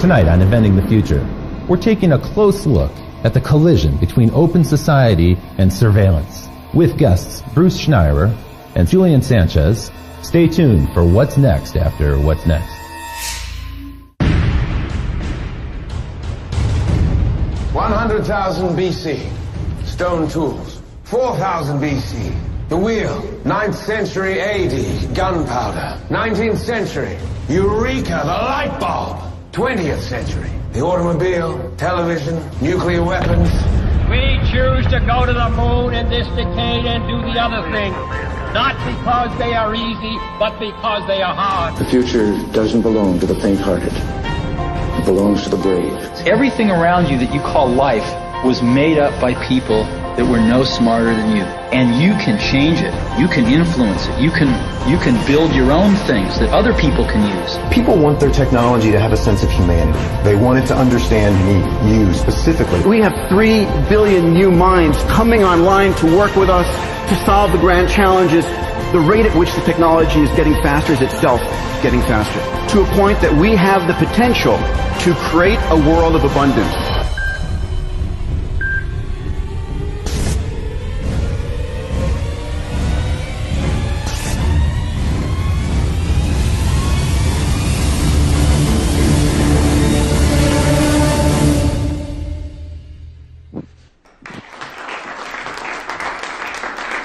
Tonight on Inventing the Future, we're taking a close look at the collision between open society and surveillance. With guests Bruce Schneier and Julian Sanchez, stay tuned for what's next after What's Next. 100,000 BC, stone tools. 4,000 BC, the wheel. 9th century AD, gunpowder. 19th century, Eureka, the light bulb. 20th century, the automobile, television, nuclear weapons. We choose to go to the moon in this decade and do the other thing. Not because they are easy, but because they are hard. The future doesn't belong to the faint-hearted. It belongs to the brave. Everything around you that you call life was made up by people that were no smarter than you. And you can change it. You can influence it. You can build your own things that other people can use. People want their technology to have a sense of humanity. They want it to understand me, you specifically. We have 3 billion new minds coming online to work with us to solve the grand challenges. The rate at which the technology is getting faster is itself getting faster, to a point that we have the potential to create a world of abundance.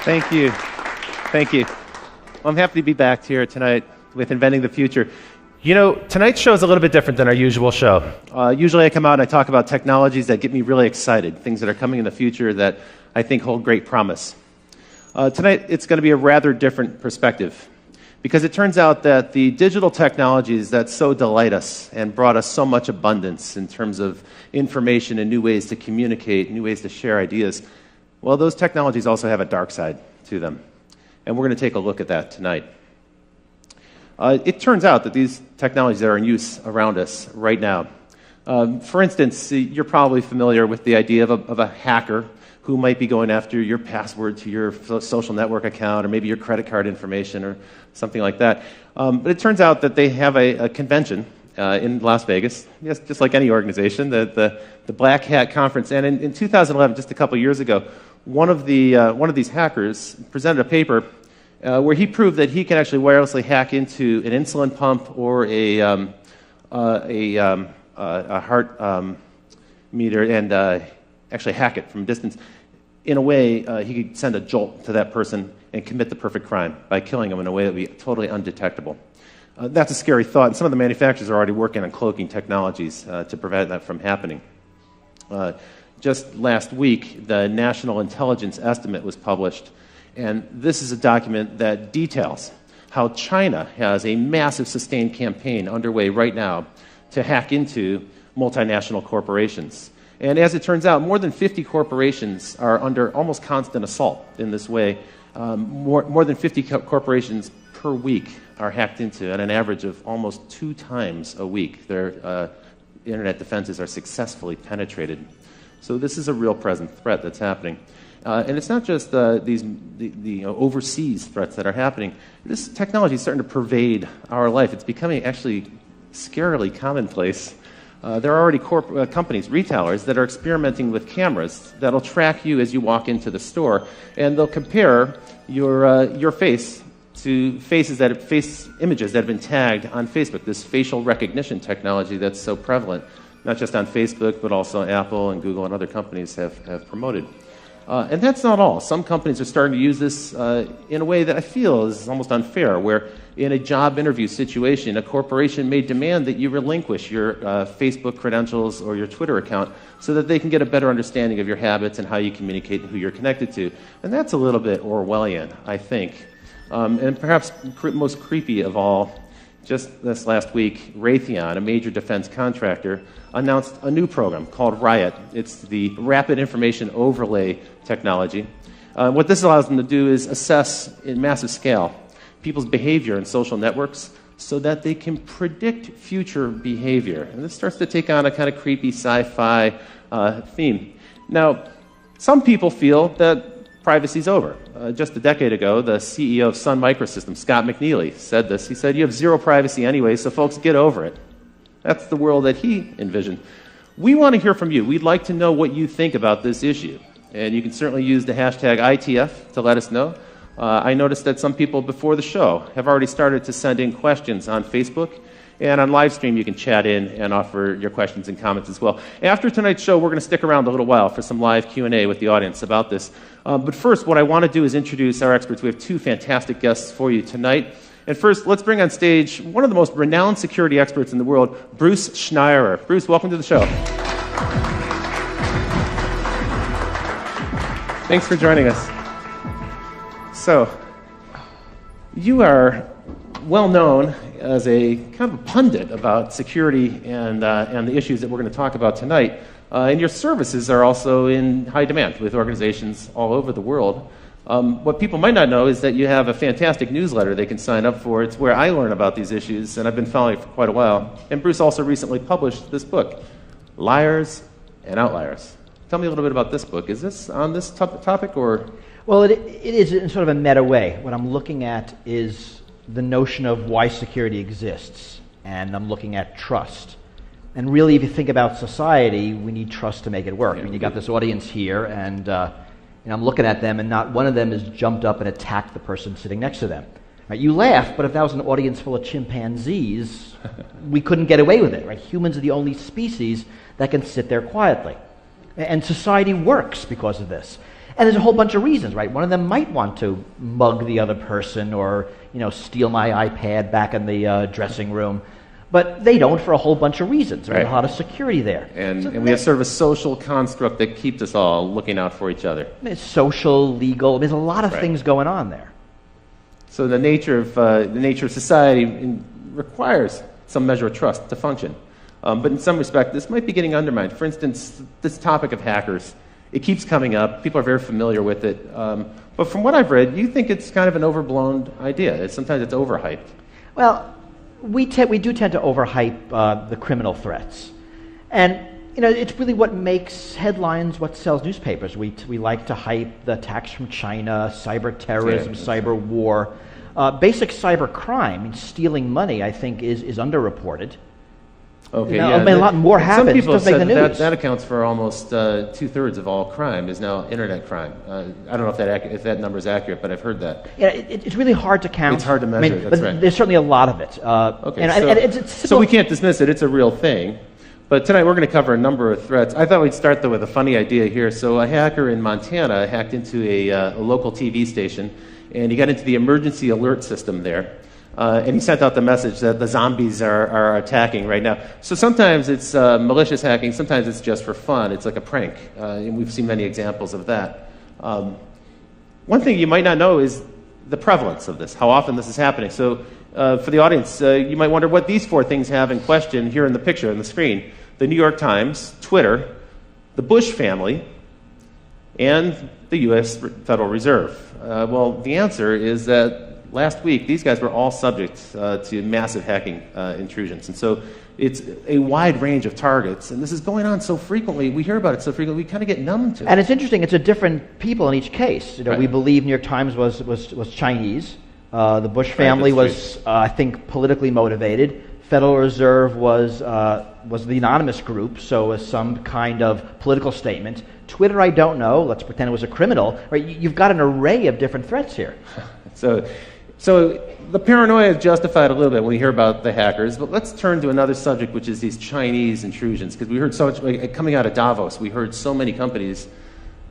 Thank you. Thank you. Well, I'm happy to be back here tonight with Inventing the Future. You know, tonight's show is a little bit different than our usual show. Usually I come out and I talk about technologies that get me really excited, things that are coming in the future that I think hold great promise. Tonight it's going to be a rather different perspective, because it turns out that the digital technologies that so delight us and brought us so much abundance in terms of information and new ways to communicate, new ways to share ideas, well, those technologies also have a dark side to them. And we're going to take a look at that tonight. It turns out that these technologies that are in use around us right now, for instance, you're probably familiar with the idea of a hacker who might be going after your password to your social network account, or maybe your credit card information, or something like that. But it turns out that they have a convention in Las Vegas, yes, just like any organization, the Black Hat Conference. And in 2011, just a couple years ago, one of these hackers presented a paper where he proved that he can actually wirelessly hack into an insulin pump or a heart meter and actually hack it from a distance. In a way, he could send a jolt to that person and commit the perfect crime by killing him in a way that would be totally undetectable. That's a scary thought, and some of the manufacturers are already working on cloaking technologies to prevent that from happening. Just last week, the National Intelligence Estimate was published, and this is a document that details how China has a massive sustained campaign underway right now to hack into multinational corporations. And as it turns out, more than 50 corporations are under almost constant assault in this way. More than 50 corporations per week are hacked into at an average of almost 2 times a week. Their internet defenses are successfully penetrated. So this is a real present threat that's happening. And it's not just the overseas threats that are happening. This technology is starting to pervade our life. It's becoming actually scarily commonplace. There are already companies, retailers, that are experimenting with cameras that'll track you as you walk into the store, and they'll compare your face to face images that have been tagged on Facebook, this facial recognition technology that's so prevalent, not just on Facebook, but also Apple and Google and other companies have promoted. And that's not all. Some companies are starting to use this in a way that I feel is almost unfair, where in a job interview situation, a corporation may demand that you relinquish your Facebook credentials or your Twitter account so that they can get a better understanding of your habits and how you communicate and who you're connected to. And that's a little bit Orwellian, I think. And perhaps most creepy of all, just this last week, Raytheon, a major defense contractor, announced a new program called Riot. It's the Rapid Information Overlay technology. What this allows them to do is assess in massive scale people's behavior in social networks so that they can predict future behavior. And this starts to take on a kind of creepy sci-fi theme. Now, some people feel that privacy's over. Just a decade ago, the CEO of Sun Microsystems, Scott McNealy, said this. He said, "You have zero privacy anyway, so folks, get over it." That's the world that he envisioned. We want to hear from you. We'd like to know what you think about this issue. And you can certainly use the hashtag ITF to let us know. I noticed that some people before the show have already started to send in questions on Facebook. And on live stream, you can chat in and offer your questions and comments as well. After tonight's show, we're going to stick around a little while for some live Q&A with the audience about this. But first, what I want to do is introduce our experts. We have two fantastic guests for you tonight. And first, let's bring on stage one of the most renowned security experts in the world, Bruce Schneier. Bruce, welcome to the show. Thanks for joining us. So, you are well known as a kind of a pundit about security and the issues that we're going to talk about tonight. And your services are also in high demand with organizations all over the world. What people might not know is that you have a fantastic newsletter they can sign up for. It's where I learn about these issues, and I've been following it for quite a while. And Bruce also recently published this book, Liars and Outliers. Tell me a little bit about this book. Is this on this topic, or? Well, it is in sort of a meta way. What I'm looking at is the notion of why security exists, and I'm looking at trust. And really, if you think about society, we need trust to make it work. I mean, you got this audience here, and I'm looking at them, and not one of them has jumped up and attacked the person sitting next to them. Right? You laugh, but if that was an audience full of chimpanzees, we couldn't get away with it. Right? Humans are the only species that can sit there quietly. And society works because of this. And there's a whole bunch of reasons, right? One of them might want to mug the other person or, steal my iPad back in the dressing room. But they don't for a whole bunch of reasons. Right? There's a lot of security there. And we have sort of a social construct that keeps us all looking out for each other. It's social, legal. There's a lot of things going on there. So the nature of society requires some measure of trust to function. But in some respect, this might be getting undermined. For instance, this topic of hackers. It keeps coming up. People are very familiar with it. But from what I've read, you think it's kind of an overblown idea. Sometimes it's overhyped. Well, we do tend to overhype the criminal threats. And, it's really what makes headlines, what sells newspapers. We like to hype the attacks from China, cyber terrorism, cyber war. Basic cyber crime, stealing money, I think, is underreported. Okay, a lot more happens. Some people said make the news. That accounts for almost 2/3 of all crime is now internet crime. I don't know if that number is accurate, but I've heard that. Yeah, it's really hard to count. It's hard to measure. That's right. There's certainly a lot of it. So we can't dismiss it. It's a real thing. But tonight we're going to cover a number of threats. I thought we'd start though with a funny idea here. So a hacker in Montana hacked into a local TV station, and he got into the emergency alert system there. And he sent out the message that the zombies are attacking right now. So sometimes it's malicious hacking, sometimes it's just for fun. It's like a prank, and we've seen many examples of that. One thing you might not know is the prevalence of this, how often this is happening. So for the audience, you might wonder what these four things have in question here in the picture on the screen. The New York Times, Twitter, the Bush family, and the U.S. Federal Reserve. Well, the answer is that last week, these guys were all subject to massive hacking intrusions. And so it's a wide range of targets. And this is going on so frequently. We hear about it so frequently, we kind of get numb to it. And it's interesting. It's a different people in each case. We believe New York Times was Chinese. The Bush family was, I think, politically motivated. Federal Reserve was the anonymous group, so was some kind of political statement. Twitter, I don't know. Let's pretend it was a criminal. Right? You've got an array of different threats here. So the paranoia is justified a little bit when we hear about the hackers, but let's turn to another subject, which is these Chinese intrusions, because we heard so much, coming out of Davos, we heard so many companies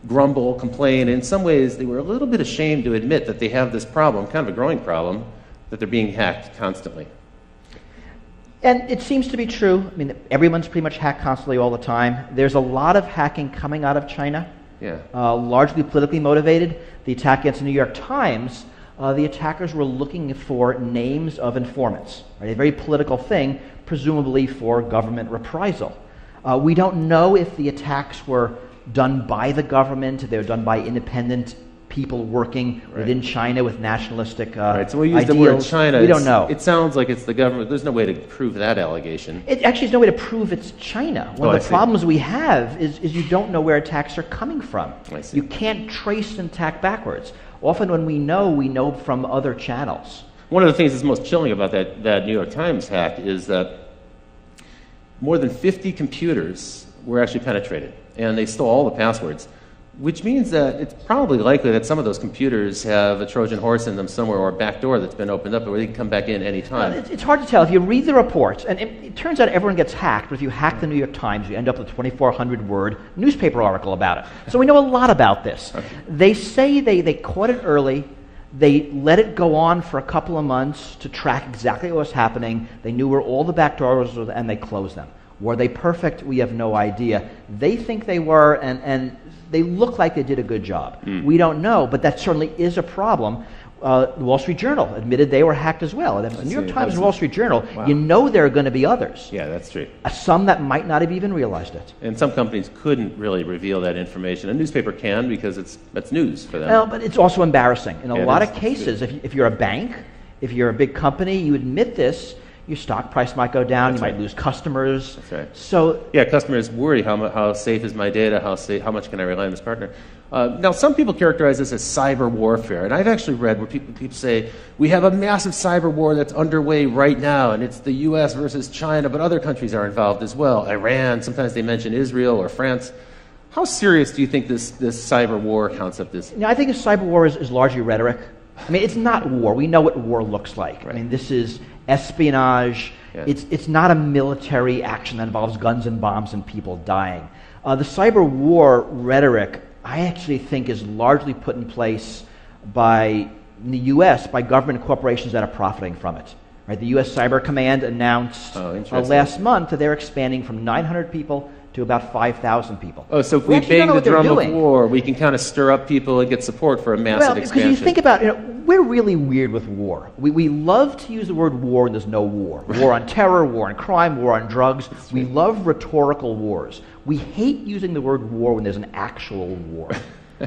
grumble, complain, and in some ways they were a little bit ashamed to admit that they have this problem, kind of a growing problem, that they're being hacked constantly. And it seems to be true. I mean, everyone's pretty much hacked constantly all the time. There's a lot of hacking coming out of China, largely politically motivated. The attack against the New York Times, the attackers were looking for names of informants, right? A very political thing, presumably for government reprisal. We don't know if the attacks were done by the government, they were done by independent people working within China with nationalistic So we use ideals. the word China. We don't know. It sounds like it's the government. There's no way to prove that allegation. It actually is no way to prove it's China. One of the problems we have is you don't know where attacks are coming from. You can't trace an attack backwards. Often when we know from other channels. One of the things that's most chilling about that New York Times hack is that more than 50 computers were actually penetrated, and they stole all the passwords, which means that it's probably likely that some of those computers have a Trojan horse in them somewhere, or a back door that's been opened up where they can come back in any time. It's hard to tell. If you read the reports, and it turns out everyone gets hacked, but if you hack the New York Times, you end up with a 2,400-word newspaper article about it. So we know a lot about this. Okay. They say they caught it early. They let it go on for a couple of months to track exactly what was happening. They knew where all the back doors were, and they closed them. Were they perfect? We have no idea. They think they were, and they look like they did a good job. We don't know, but that certainly is a problem. The Wall Street Journal admitted they were hacked as well. And if the New York Times and Wall Street Journal, you know there are going to be others. Yeah, that's true. Some that might not have even realized it. And some companies couldn't really reveal that information. A newspaper can because that's news for them. Well, but it's also embarrassing. In a lot of cases, if you're a bank, if you're a big company, you admit this, your stock price might go down, you might lose customers. That's right. So yeah, customers worry, how safe is my data, how much can I rely on this partner? Now, some people characterize this as cyber warfare, and I've actually read where people say, we have a massive cyber war that's underway right now, and it's the US versus China, but other countries are involved as well. Iran, sometimes they mention Israel or France. How serious do you think this cyber war concept is? I think a cyber war is largely rhetoric. I mean, it's not war. We know what war looks like. Right. I mean, this is espionage. Yeah. It's not a military action that involves guns and bombs and people dying. The cyber war rhetoric, I actually think, is largely put in place in the U.S. by government and corporations that are profiting from it. Right? The U.S. Cyber Command announced last month that they're expanding from 900 people to about 5,000 people. Oh, so if we bang the drum of war, we can kind of stir up people and get support for a massive expansion. Because you think about it, we're really weird with war. We love to use the word war, and there's no war. War on terror, war on crime, war on drugs. We love rhetorical wars. We hate using the word war when there's an actual war.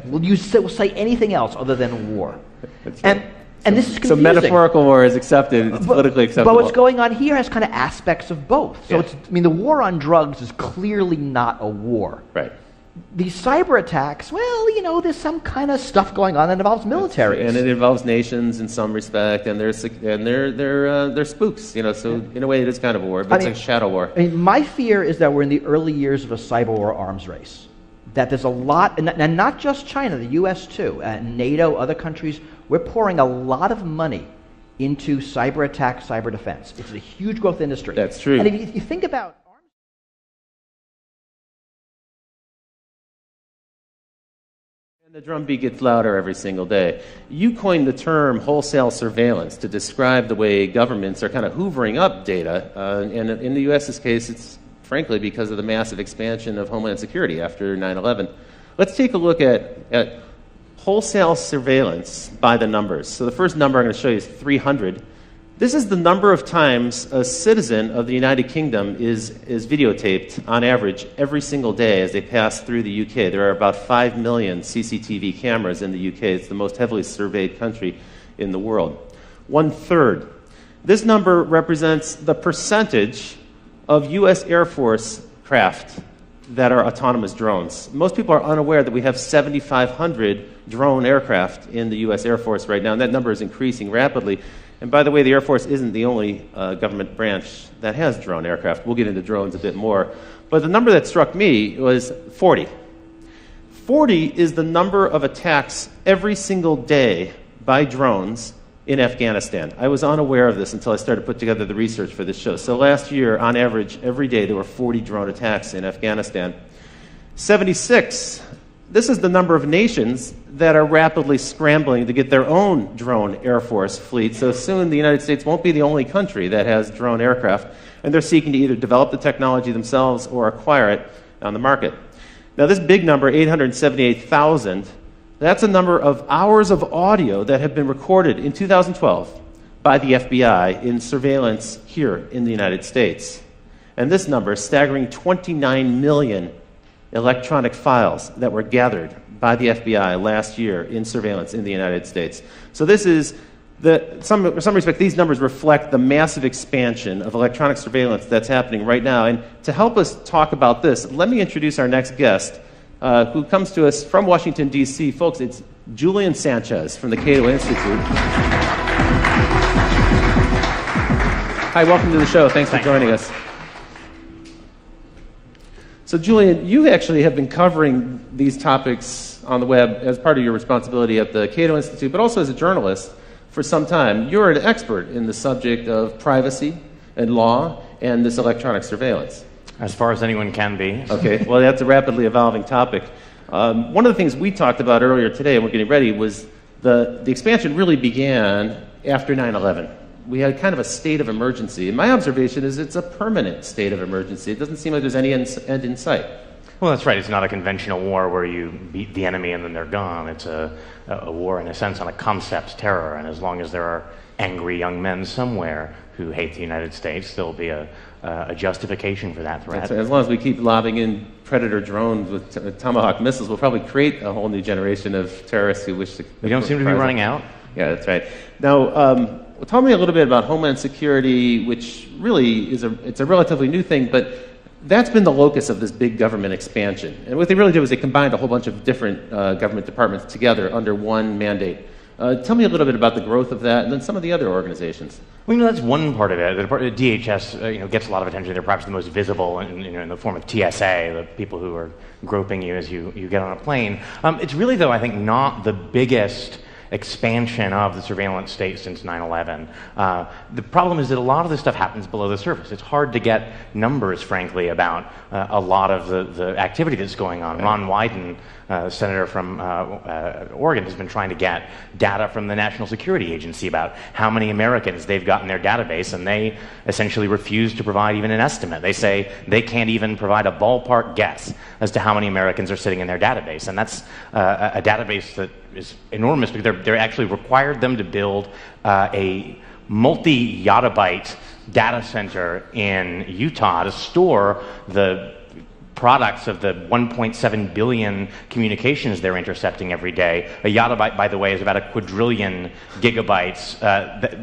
We'll say anything else other than war. That's right. And this is confusing. So metaphorical war is accepted, it's politically acceptable. But what's going on here has kind of aspects of both. So the war on drugs is clearly not a war. Right. These cyber attacks, well, there's some kind of stuff going on that involves militaries. And it involves nations in some respect, and they're spooks, so in a way it is kind of a war, but it's a shadow war. I mean, my fear is that we're in the early years of a cyber war arms race. That there's a lot, and not just China, the U.S. too, NATO, other countries, we're pouring a lot of money into cyber attack, cyber defense. It's a huge growth industry. That's true. And if you think about and the drumbeat gets louder every single day. You coined the term wholesale surveillance to describe the way governments are kind of hoovering up data, and in the U.S.'s case, it's frankly because of the massive expansion of Homeland Security after 9/11. Let's take a look at wholesale surveillance by the numbers. So the first number I'm going to show you is 300. This is the number of times a citizen of the United Kingdom is videotaped on average every single day as they pass through the UK. There are about 5 million CCTV cameras in the UK. It's the most heavily surveyed country in the world. 1/3. This number represents the percentage of U.S. Air Force craft that are autonomous drones. Most people are unaware that we have 7,500 drone aircraft in the U.S. Air Force right now, and that number is increasing rapidly. And by the way, the Air Force isn't the only government branch that has drone aircraft. We'll get into drones a bit more. But the number that struck me was 40. 40 is the number of attacks every single day by drones in Afghanistan. I was unaware of this until I started to put together the research for this show. So last year, on average, every day there were 40 drone attacks in Afghanistan. 76, this is the number of nations that are rapidly scrambling to get their own drone Air Force fleet. So soon the United States won't be the only country that has drone aircraft, and they're seeking to either develop the technology themselves or acquire it on the market. Now this big number, 878,000, that's a number of hours of audio that have been recorded in 2012 by the FBI in surveillance here in the United States. And this number is staggering 29 million electronic files that were gathered by the FBI last year in surveillance in the United States. So this is, in some respect, these numbers reflect the massive expansion of electronic surveillance that's happening right now. And to help us talk about this, let me introduce our next guest, who comes to us from Washington, D.C. Folks, it's Julian Sanchez from the Cato Institute. Hi, welcome to the show. Thanks for joining us. So, Julian, you actually have been covering these topics on the web as part of your responsibility at the Cato Institute, but also as a journalist for some time. You're an expert in the subject of privacy and law and this electronic surveillance. As far as anyone can be. Okay, well, that's a rapidly evolving topic. One of the things we talked about earlier today, and we're getting ready, was the expansion really began after 9/11. We had kind of a state of emergency. And my observation is it's a permanent state of emergency. It doesn't seem like there's any end in sight. Well, that's right. It's not a conventional war where you beat the enemy and then they're gone. It's a war, in a sense, on a concept terror. And as long as there are angry young men somewhere who hate the United States, there'll be a justification for that threat. That's right. As long as we keep lobbing in Predator drones with Tomahawk missiles, we'll probably create a whole new generation of terrorists who wish to... We don't seem to be running out. Yeah, that's right. Now, tell me a little bit about Homeland Security, which really it's a relatively new thing, but that's been the locus of this big government expansion. And what they really did was they combined a whole bunch of different government departments together under one mandate. Tell me a little bit about the growth of that and then some of the other organizations. Well, that's one part of it. The DHS gets a lot of attention. They're perhaps the most visible in the form of TSA, the people who are groping you as you get on a plane. It's really, though, I think not the biggest expansion of the surveillance state since 9/11. The problem is that a lot of this stuff happens below the surface. It's hard to get numbers, frankly, about a lot of the activity that's going on. Ron Wyden, senator from Oregon, has been trying to get data from the National Security Agency about how many Americans they've got in their database, and they essentially refuse to provide even an estimate. They say they can't even provide a ballpark guess as to how many Americans are sitting in their database, and that's a database that is enormous because they're actually required them to build a multi-yottabyte data center in Utah to store the products of the 1.7 billion communications they're intercepting every day. A yottabyte, by the way, is about a quadrillion gigabytes.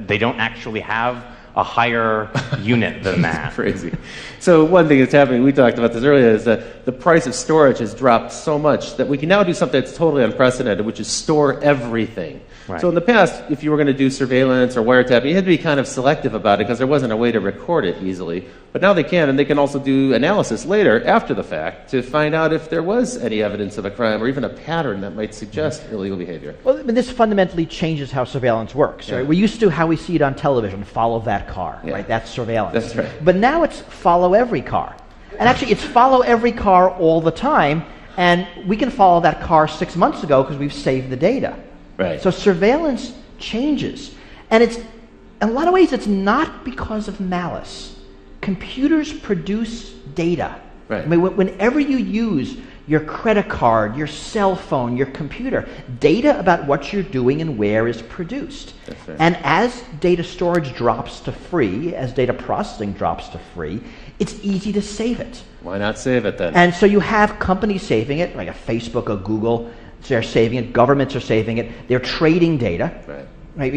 They don't actually have a higher unit than that. Crazy. So one thing that's happening, we talked about this earlier, is that the price of storage has dropped so much that we can now do something that's totally unprecedented, which is store everything. Right. So in the past, if you were going to do surveillance or wiretapping, you had to be kind of selective about it because there wasn't a way to record it easily. But now they can, and they can also do analysis later, after the fact, to find out if there was any evidence of a crime or even a pattern that might suggest illegal behavior. Well, but this fundamentally changes how surveillance works. Yeah. Right? We're used to how we see it on television, follow that car, Yeah. right? That's surveillance. That's right. But now it's follow every car. And actually, it's follow every car all the time, and we can follow that car 6 months ago because we've saved the data. Right. So surveillance changes. And it's, in a lot of ways, it's not because of malice. Computers produce data. Right. I mean, whenever you use your credit card, your cell phone, your computer, data about what you're doing and where is produced. That's right. And as data storage drops to free, as data processing drops to free, it's easy to save it. Why not save it then? And so you have companies saving it, like a Facebook, a Google, they're saving it, governments are saving it, they're trading data. Right.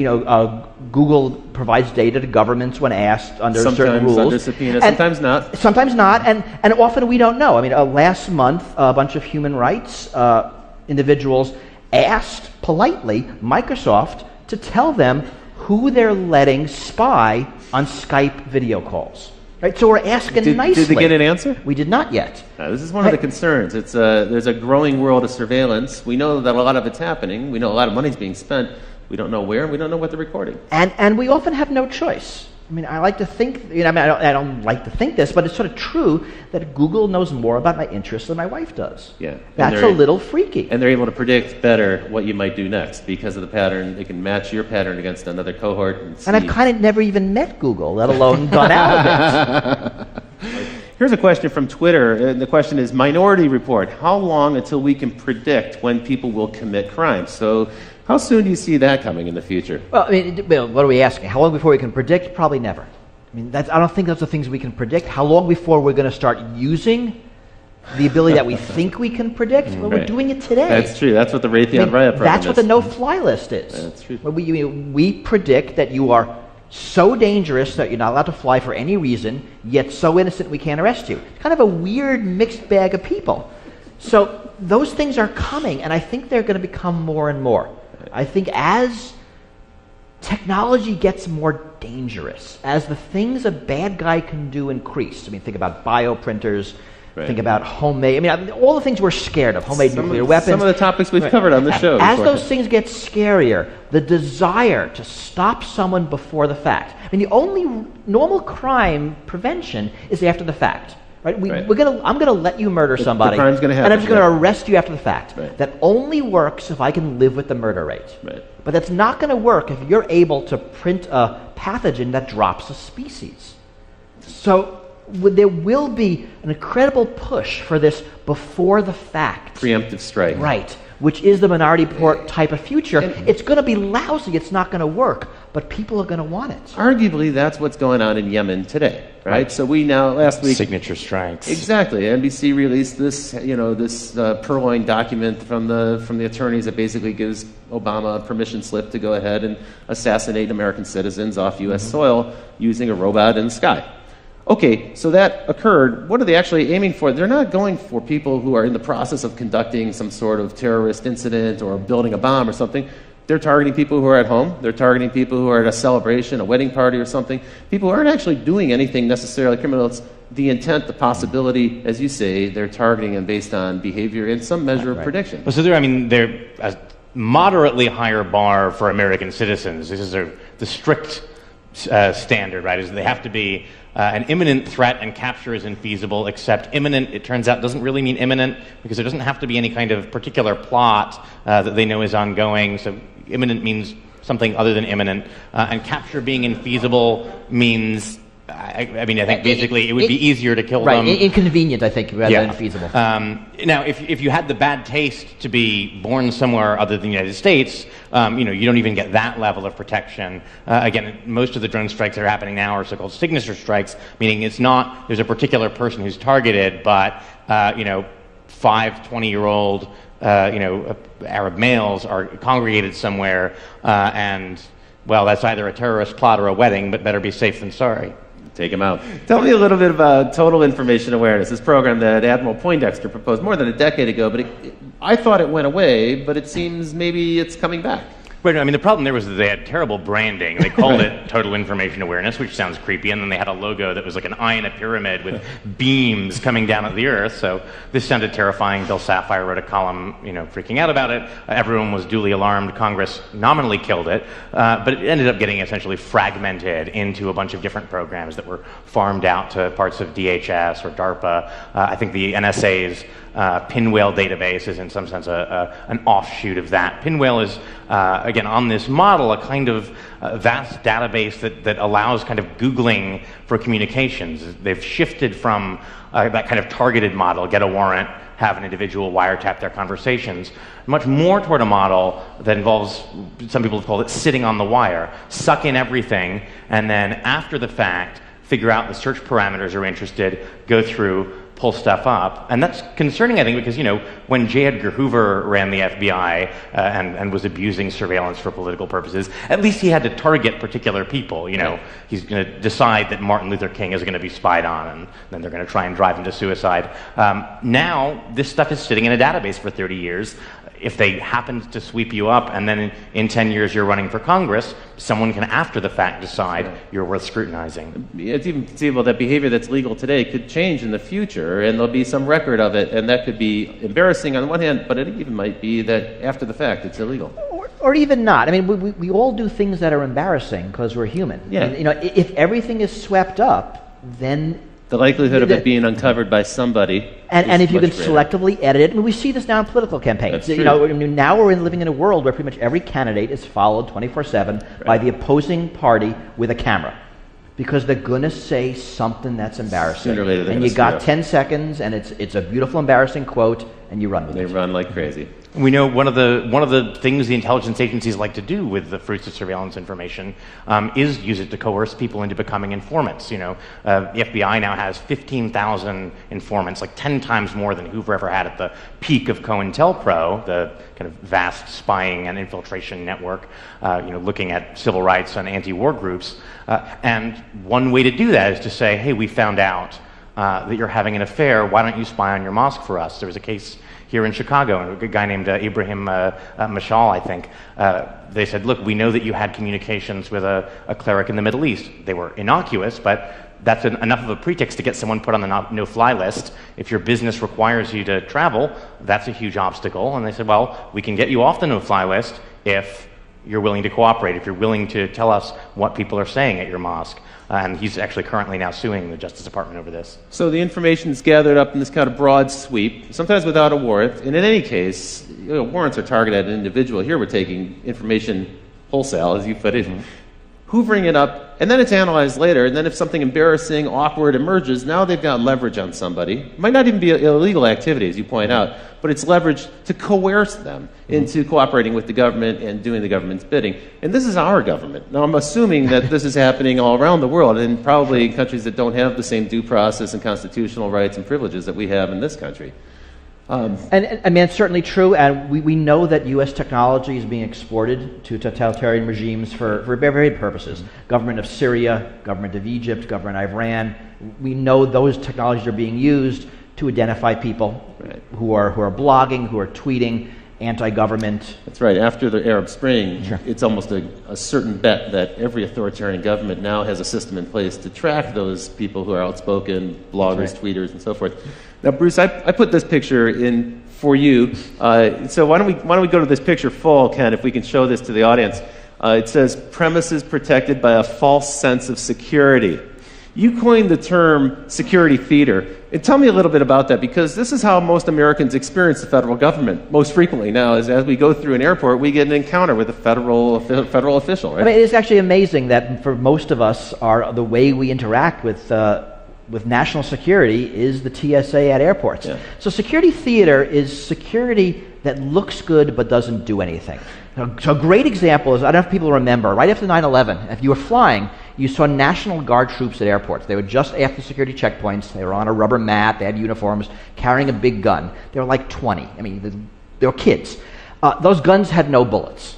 Google provides data to governments when asked under certain rules. Sometimes under subpoena, sometimes not. Sometimes not, and often we don't know. I mean, last month, a bunch of human rights individuals asked politely Microsoft to tell them who they're letting spy on Skype video calls. Right, so we're asking nicely. Did they get an answer? We did not yet. This is one of the concerns. There's a growing world of surveillance. We know that a lot of it's happening. We know a lot of money's being spent. We don't know where. We don't know what they're recording. And we often have no choice. I mean, I like to think, I don't like to think this, but it's sort of true that Google knows more about my interests than my wife does. Yeah. That's a little freaky. And they're able to predict better what you might do next because of the pattern. They can match your pattern against another cohort. And I've kind of never even met Google, let alone gone out of it. Here's a question from Twitter, and the question is, Minority Report, how long until we can predict when people will commit crimes? So how soon do you see that coming in the future? Well, I mean, what are we asking? How long before we can predict? Probably never. I mean, I don't think those are things we can predict. How long before we're going to start using the ability that we think we can predict? Well, we're doing it today. That's true. That's what the Raytheon Riot program That's what the no-fly list is. That's true. We predict that you are so dangerous that you're not allowed to fly for any reason, yet so innocent we can't arrest you. It's kind of a weird mixed bag of people. So those things are coming, and I think they're going to become more and more. I think as technology gets more dangerous, as the things a bad guy can do increase, I mean, think about bioprinters, Think about homemade. I mean, all the things we're scared of. Homemade nuclear weapons. Some of the topics we've covered on the show. As those things get scarier, the desire to stop someone before the fact. I mean, the only normal crime prevention is after the fact. Right? I'm going to let you murder somebody, the crime's gonna happen, and I'm just going to arrest you after the fact. Right. That only works if I can live with the murder rate. Right. But that's not going to work if you're able to print a pathogen that drops a species. So there will be an incredible push for this before the fact. Preemptive strike. Right. Which is the Minority Report type of future. It's going to be lousy. It's not going to work. But people are going to want it. Arguably, that's what's going on in Yemen today, right? So we now, last week... Signature strikes. Exactly. NBC released this, this purloined document from the attorneys that basically gives Obama a permission slip to go ahead and assassinate American citizens off U.S. soil using a robot in the sky. Okay, so that occurred. What are they actually aiming for? They're not going for people who are in the process of conducting some sort of terrorist incident or building a bomb or something. They're targeting people who are at home. They're targeting people who are at a celebration, a wedding party or something. People who aren't actually doing anything necessarily criminal. It's the intent, the possibility, as you say, they're targeting them based on behavior and some measure of prediction. Well, so they're a moderately higher bar for American citizens. This is the strict standard, right? Is they have to be an imminent threat, and capture is infeasible, except imminent, it turns out, doesn't really mean imminent, because there doesn't have to be any kind of particular plot that they know is ongoing. So imminent means something other than imminent. And capture being infeasible means, I think basically it would be easier to kill them. Right, inconvenient, I think, rather than feasible. Now, if you had the bad taste to be born somewhere other than the United States, you don't even get that level of protection. Again, most of the drone strikes that are happening now are so-called signature strikes, meaning it's not there's a particular person who's targeted, but 5 20-year-old Arab males are congregated somewhere, and well, that's either a terrorist plot or a wedding, but better be safe than sorry. Take them out. Tell me a little bit about total information awareness, this program that Admiral Poindexter proposed more than a decade ago, but I thought it went away, but it seems maybe it's coming back. Right, I mean, the problem there was that they had terrible branding. They called it Total Information Awareness, which sounds creepy, and then they had a logo that was like an eye in a pyramid with beams coming down at the earth, so this sounded terrifying. Bill Sapphire wrote a column, freaking out about it. Everyone was duly alarmed. Congress nominally killed it, but it ended up getting essentially fragmented into a bunch of different programs that were farmed out to parts of DHS or DARPA. I think the NSA's Pinwheel database is in some sense an offshoot of that. Pinwheel is, again, on this model, a kind of vast database that allows kind of Googling for communications. They've shifted from that kind of targeted model, get a warrant, have an individual wiretap their conversations, much more toward a model that involves, some people have called it sitting on the wire, suck in everything, and then after the fact, figure out the search parameters you're interested, go through, pull stuff up. And that's concerning, I think, because, when J. Edgar Hoover ran the FBI and was abusing surveillance for political purposes, at least he had to target particular people. He's going to decide that Martin Luther King is going to be spied on, and then they're going to try and drive him to suicide. Now, this stuff is sitting in a database for 30 years. If they happen to sweep you up and then in 10 years you're running for Congress, someone can after the fact decide you're worth scrutinizing. It's even conceivable that behavior that's legal today could change in the future, and there'll be some record of it, and that could be embarrassing on the one hand, but it even might be that after the fact it's illegal. Or even not. I mean, we all do things that are embarrassing because we're human. Yeah. And, if everything is swept up, then the likelihood of it being uncovered by somebody, and if you can greater. Selectively edit it, we see this now in political campaigns. That's true. Now we're living in a world where pretty much every candidate is followed 24/7 by the opposing party with a camera, because they're going to say something that's embarrassing. Sooner or later, and you got 10 seconds, and it's a beautiful, embarrassing quote, and you run with it. They run like crazy. We know one of the things the intelligence agencies like to do with the fruits of surveillance information is use it to coerce people into becoming informants. The FBI now has 15,000 informants, like 10 times more than Hoover ever had at the peak of COINTELPRO, the kind of vast spying and infiltration network, looking at civil rights and anti-war groups. And one way to do that is to say, hey, we found out that you're having an affair. Why don't you spy on your mosque for us? There was a case here in Chicago, a guy named Ibrahim Mashal, I think. They said, look, we know that you had communications with a cleric in the Middle East. They were innocuous, but that's enough of a pretext to get someone put on the no-fly list. If your business requires you to travel, that's a huge obstacle. And they said, well, we can get you off the no-fly list if you're willing to cooperate, if you're willing to tell us what people are saying at your mosque. And he's actually currently now suing the Justice Department over this. So the information is gathered up in this kind of broad sweep, sometimes without a warrant. And in any case, warrants are targeted at an individual. Here we're taking information wholesale, as you put it, hoovering it up, and then it's analyzed later. And then if something embarrassing, awkward emerges, now they've got leverage on somebody. It might not even be illegal activity, as you point out, but it's leverage to coerce them into cooperating with the government and doing the government's bidding. And this is our government. Now, I'm assuming that this is happening all around the world, and probably in countries that don't have the same due process and constitutional rights and privileges that we have in this country. And I mean, it's certainly true, and we know that U.S. technology is being exported to totalitarian regimes for varied purposes. Government of Syria, government of Egypt, government of Iran. We know those technologies are being used to identify people who are blogging, who are tweeting, anti-government. That's right. After the Arab Spring, it's almost a certain bet that every authoritarian government now has a system in place to track those people who are outspoken, bloggers, tweeters, and so forth. Now, Bruce, I put this picture in for you. So why don't we go to this picture full, Ken, if we can show this to the audience. It says, premises protected by a false sense of security. You coined the term security theater. And tell me a little bit about that, because this is how most Americans experience the federal government most frequently now. Is as we go through an airport, we get an encounter with a federal official, right? I mean, it's actually amazing that for most of us, the way we interact with national security is the TSA at airports. Yeah. So security theater is security that looks good but doesn't do anything. So a great example is, I don't know if people remember, right after 9/11, if you were flying, you saw National Guard troops at airports. They were just after security checkpoints. They were on a rubber mat. They had uniforms, carrying a big gun. They were like 20. I mean, they were kids. Those guns had no bullets.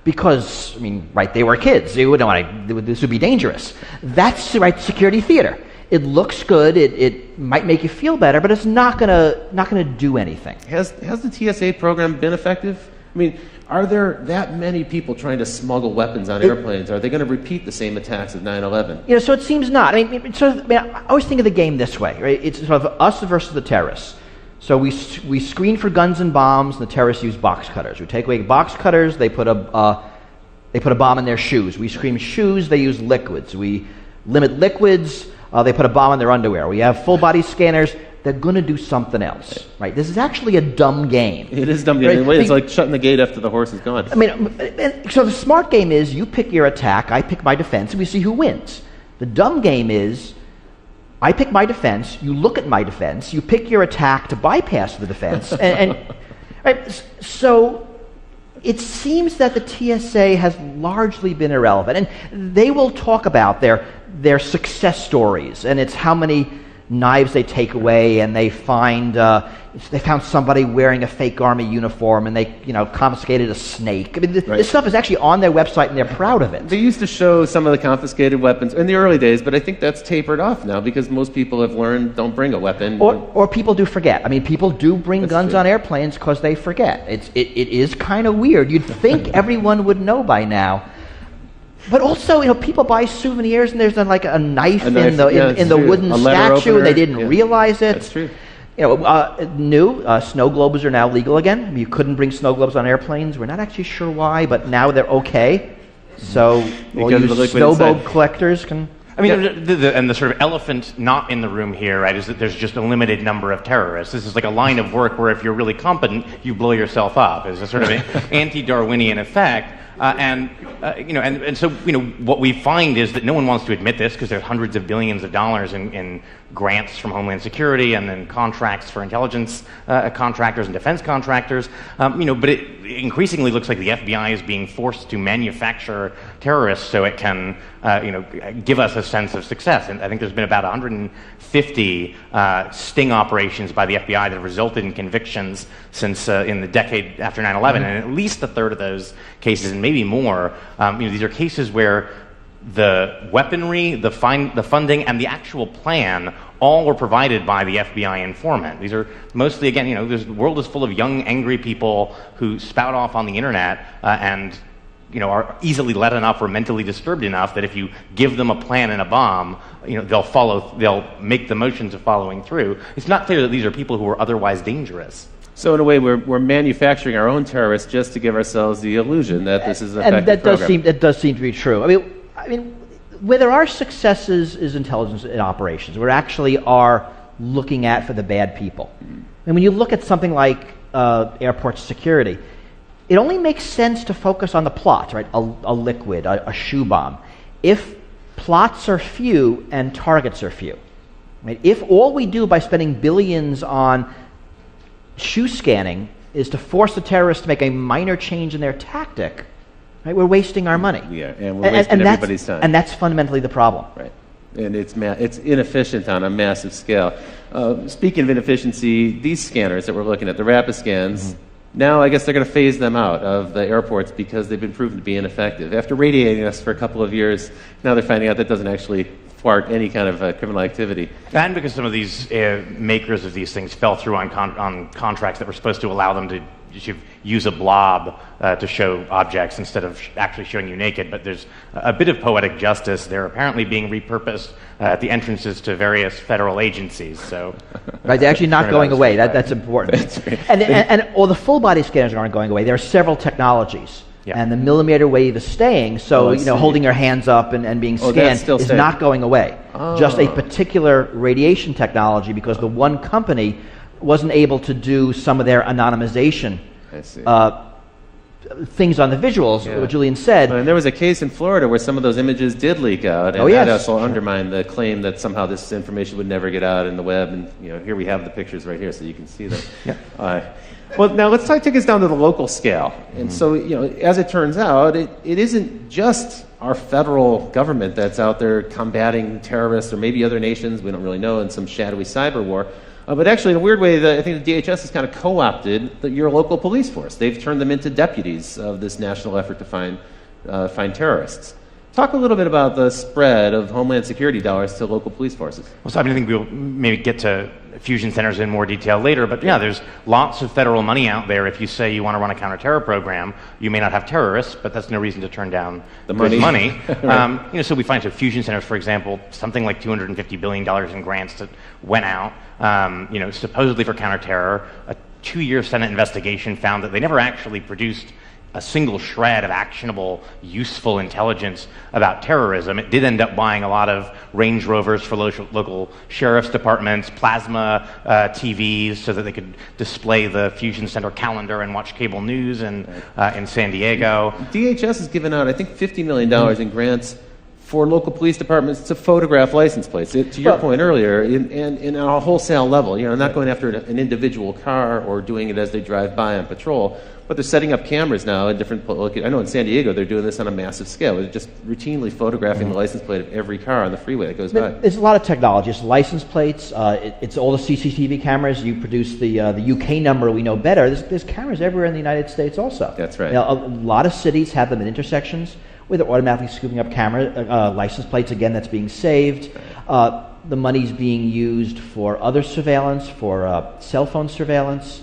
Because, I mean, right, they were kids. They wouldn't want to, this would be dangerous. That's right, security theater. It looks good. It might make you feel better, but it's not gonna do anything. Has the TSA program been effective? I mean, are there that many people trying to smuggle weapons on airplanes? Are they going to repeat the same attacks of 9/11? So it seems not. I always think of the game this way, right? It's sort of us versus the terrorists. So we screen for guns and bombs, and the terrorists use box cutters. We take away box cutters, they put a bomb in their shoes. We screen shoes, they use liquids. We limit liquids, they put a bomb in their underwear. We have full body scanners. They're going to do something else, right? This is actually a dumb game. It is a dumb game. Right? It's like shutting the gate after the horse is gone. I mean, so the smart game is you pick your attack, I pick my defense, and we see who wins. The dumb game is I pick my defense, you look at my defense, you pick your attack to bypass the defense, and right? So it seems that the TSA has largely been irrelevant, and they will talk about their success stories, and it's how many knives they take away, and they found somebody wearing a fake army uniform, and they confiscated a snake. I mean, this stuff is actually on their website, and they're proud of it. They used to show some of the confiscated weapons in the early days, but I think that's tapered off now because most people have learned don't bring a weapon. Or people do forget. I mean, people do bring guns on airplanes because they forget. It is kind of weird. You'd think everyone would know by now. But also, people buy souvenirs, and there's like a knife in the wooden statue, and they didn't realize it. That's true. Snow globes are now legal again. I mean, you couldn't bring snow globes on airplanes. We're not actually sure why, but now they're okay. So all you snow globe collectors can. I mean, and the sort of elephant not in the room here, right, is that there's just a limited number of terrorists. This is like a line of work where if you're really competent, you blow yourself up. It's a sort of anti-Darwinian effect. So what we find is that no one wants to admit this because there's hundreds of billions of dollars in grants from Homeland Security and then contracts for intelligence contractors and defense contractors. But it increasingly looks like the FBI is being forced to manufacture terrorists so it can give us a sense of success. And I think there's been about 150 sting operations by the FBI that have resulted in convictions since in the decade after 9/11, and at least a third of those cases, and maybe more, these are cases where the weaponry, the funding, and the actual plan all were provided by the FBI informant. These are mostly, again, the world is full of young, angry people who spout off on the internet and are easily led enough or mentally disturbed enough that if you give them a plan and a bomb, they'll make the motions of following through. It's not clear that these are people who are otherwise dangerous. So in a way, we're manufacturing our own terrorists just to give ourselves the illusion that this is an effective program. That does seem to be true. I mean, where there are successes is intelligence in operations. We actually are looking at for the bad people. And when you look at something like airport security, it only makes sense to focus on the plots, right? A liquid, a shoe bomb. If plots are few and targets are few, right? If all we do by spending billions on shoe scanning is to force the terrorists to make a minor change in their tactic, right? We're wasting our money. Yeah, and we're wasting everybody's time. And that's fundamentally the problem. Right. And it's inefficient on a massive scale. Speaking of inefficiency, these scanners that we're looking at, the rapid scans, now I guess they're going to phase them out of the airports because they've been proven to be ineffective. After radiating us for a couple of years, now they're finding out that doesn't actually thwart any kind of criminal activity. And because some of these makers of these things fell through on contracts that were supposed to allow them to use a blob to show objects instead of actually showing you naked. But there's a bit of poetic justice. They're apparently being repurposed at the entrances to various federal agencies. So, right, they're actually not going away. That's important. And all the full body scanners aren't going away. There are several technologies. Yeah. And the millimeter wave is staying, so holding your hands up and being scanned is not going away. Just a particular radiation technology, because the one company wasn't able to do some of their anonymization things on the visuals, what Julian said. And there was a case in Florida where some of those images did leak out, and that also undermined the claim that somehow this information would never get out in the web. And here we have the pictures right here, so you can see them. Well, now let's take us down to the local scale. And so, as it turns out, it isn't just our federal government that's out there combating terrorists or maybe other nations, we don't really know, in some shadowy cyber war. But actually, in a weird way, I think the DHS has kind of co-opted your local police force. They've turned them into deputies of this national effort to find terrorists. Talk a little bit about the spread of Homeland Security dollars to local police forces. Well, so I think we'll maybe get to fusion centers in more detail later, but there's lots of federal money out there. If you say you want to run a counterterror program, you may not have terrorists, but that's no reason to turn down the money. Right. So we find fusion centers, for example, something like $250 billion in grants that went out, supposedly for counterterror. A 2-year Senate investigation found that they never actually produced a single shred of actionable, useful intelligence about terrorism. It did end up buying a lot of Range Rovers for local sheriff's departments, plasma TVs so that they could display the Fusion Center calendar and watch cable news in San Diego. DHS has given out, I think, $50 million in grants for local police departments to photograph license plates. To your point earlier, in a wholesale level, not going after an individual car or doing it as they drive by on patrol, but they're setting up cameras now in different locations. I know in San Diego they're doing this on a massive scale. They're just routinely photographing the license plate of every car on the freeway that goes by. There's a lot of technology. It's license plates. It's all the CCTV cameras. You produce the UK number we know better. There's cameras everywhere in the United States also. That's right. A lot of cities have them in intersections where they're automatically scooping up camera license plates. Again, that's being saved. The money's being used for other surveillance, for cell phone surveillance,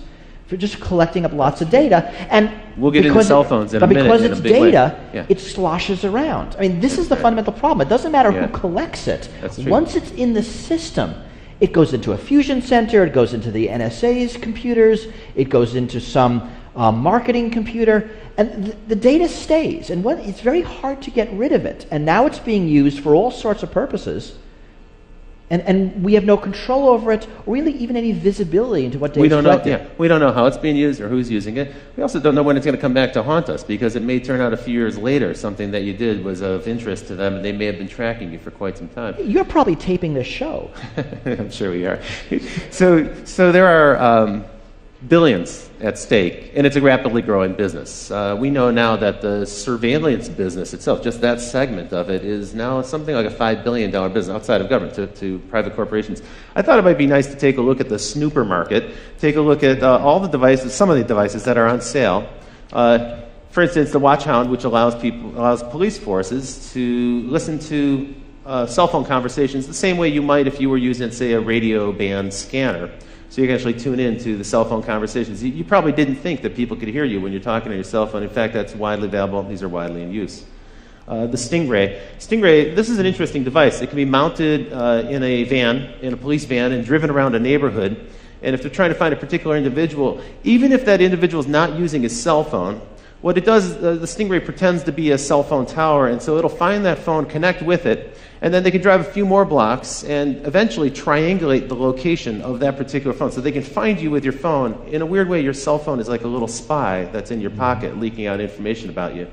for just collecting up lots of data. And we'll get into cell phones in a minute. But because it's data, it sloshes around. I mean, this is the fundamental problem. It doesn't matter who collects it. Once it's in the system, it goes into a fusion center, it goes into the NSA's computers, it goes into some marketing computer, and the data stays. And it's very hard to get rid of it. And now it's being used for all sorts of purposes. And we have no control over it, or really even any visibility into what data is collected. We don't know how it's being used or who's using it. We also don't know when it's going to come back to haunt us, because it may turn out a few years later something that you did was of interest to them, and they may have been tracking you for quite some time. You're probably taping this show. I'm sure we are. So there are billions at stake, and it's a rapidly growing business. We know now that the surveillance business itself, just that segment of it, is now something like a $5 billion business outside of government to private corporations. I thought it might be nice to take a look at the snooper market, take a look at all the devices, some of the devices that are on sale. For instance, the Watchhound, which allows police forces to listen to cell phone conversations the same way you might if you were using, say, a radio band scanner. So you can actually tune in to the cell phone conversations. You probably didn't think that people could hear you when you're talking on your cell phone. In fact, that's widely available. These are widely in use. The Stingray. Stingray, this is an interesting device. It can be mounted in a van, in a police van, and driven around a neighborhood. And if they're trying to find a particular individual, even if that individual is not using his cell phone, what it does is the Stingray pretends to be a cell phone tower, and so it'll find that phone, connect with it, and then they can drive a few more blocks and eventually triangulate the location of that particular phone. So they can find you with your phone. In a weird way, your cell phone is like a little spy that's in your pocket leaking out information about you.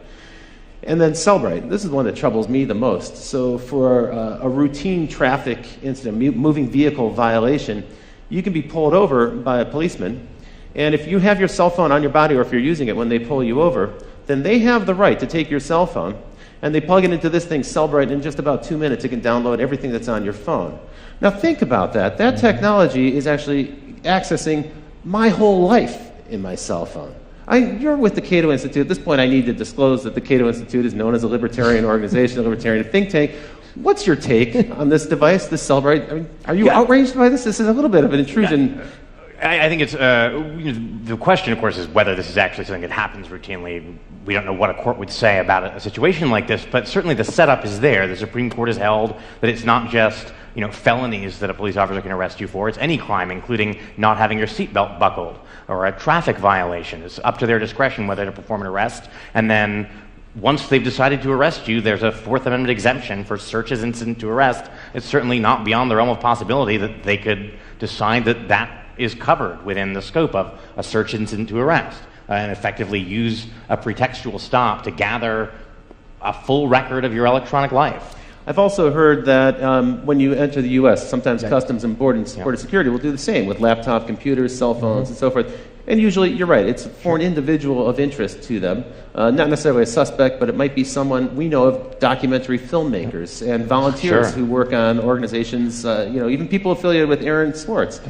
And then Cellbrite. This is one that troubles me the most. So for a routine traffic incident, moving vehicle violation, you can be pulled over by a policeman. And if you have your cell phone on your body, or if you're using it when they pull you over, then they have the right to take your cell phone, and they plug it into this thing, Cellbrite, and in just about 2 minutes it can download everything that's on your phone. Now think about that. That technology is actually accessing my whole life in my cell phone. You're with the Cato Institute. At this point, I need to disclose that the Cato Institute is known as a libertarian organization, a libertarian think tank. What's your take on this device, this Cellbrite? I mean, are you outraged by this? This is a little bit of an intrusion. I think it's the question, of course, is whether this is actually something that happens routinely. We don't know what a court would say about a situation like this, but certainly the setup is there. The Supreme Court has held that it's not just felonies that a police officer can arrest you for. It's any crime, including not having your seatbelt buckled or a traffic violation. It's up to their discretion whether to perform an arrest, and then once they've decided to arrest you, there's a Fourth Amendment exemption for searches incident to arrest. It's certainly not beyond the realm of possibility that they could decide that that is covered within the scope of a search incident to arrest, and effectively use a pretextual stop to gather a full record of your electronic life. I've also heard that when you enter the U.S., sometimes Customs and Border Security will do the same with laptop computers, cell phones, and so forth. And usually, you're right, it's for an individual of interest to them. Not necessarily a suspect, but it might be someone we know of, documentary filmmakers and volunteers who work on organizations, even people affiliated with Aaron Swartz.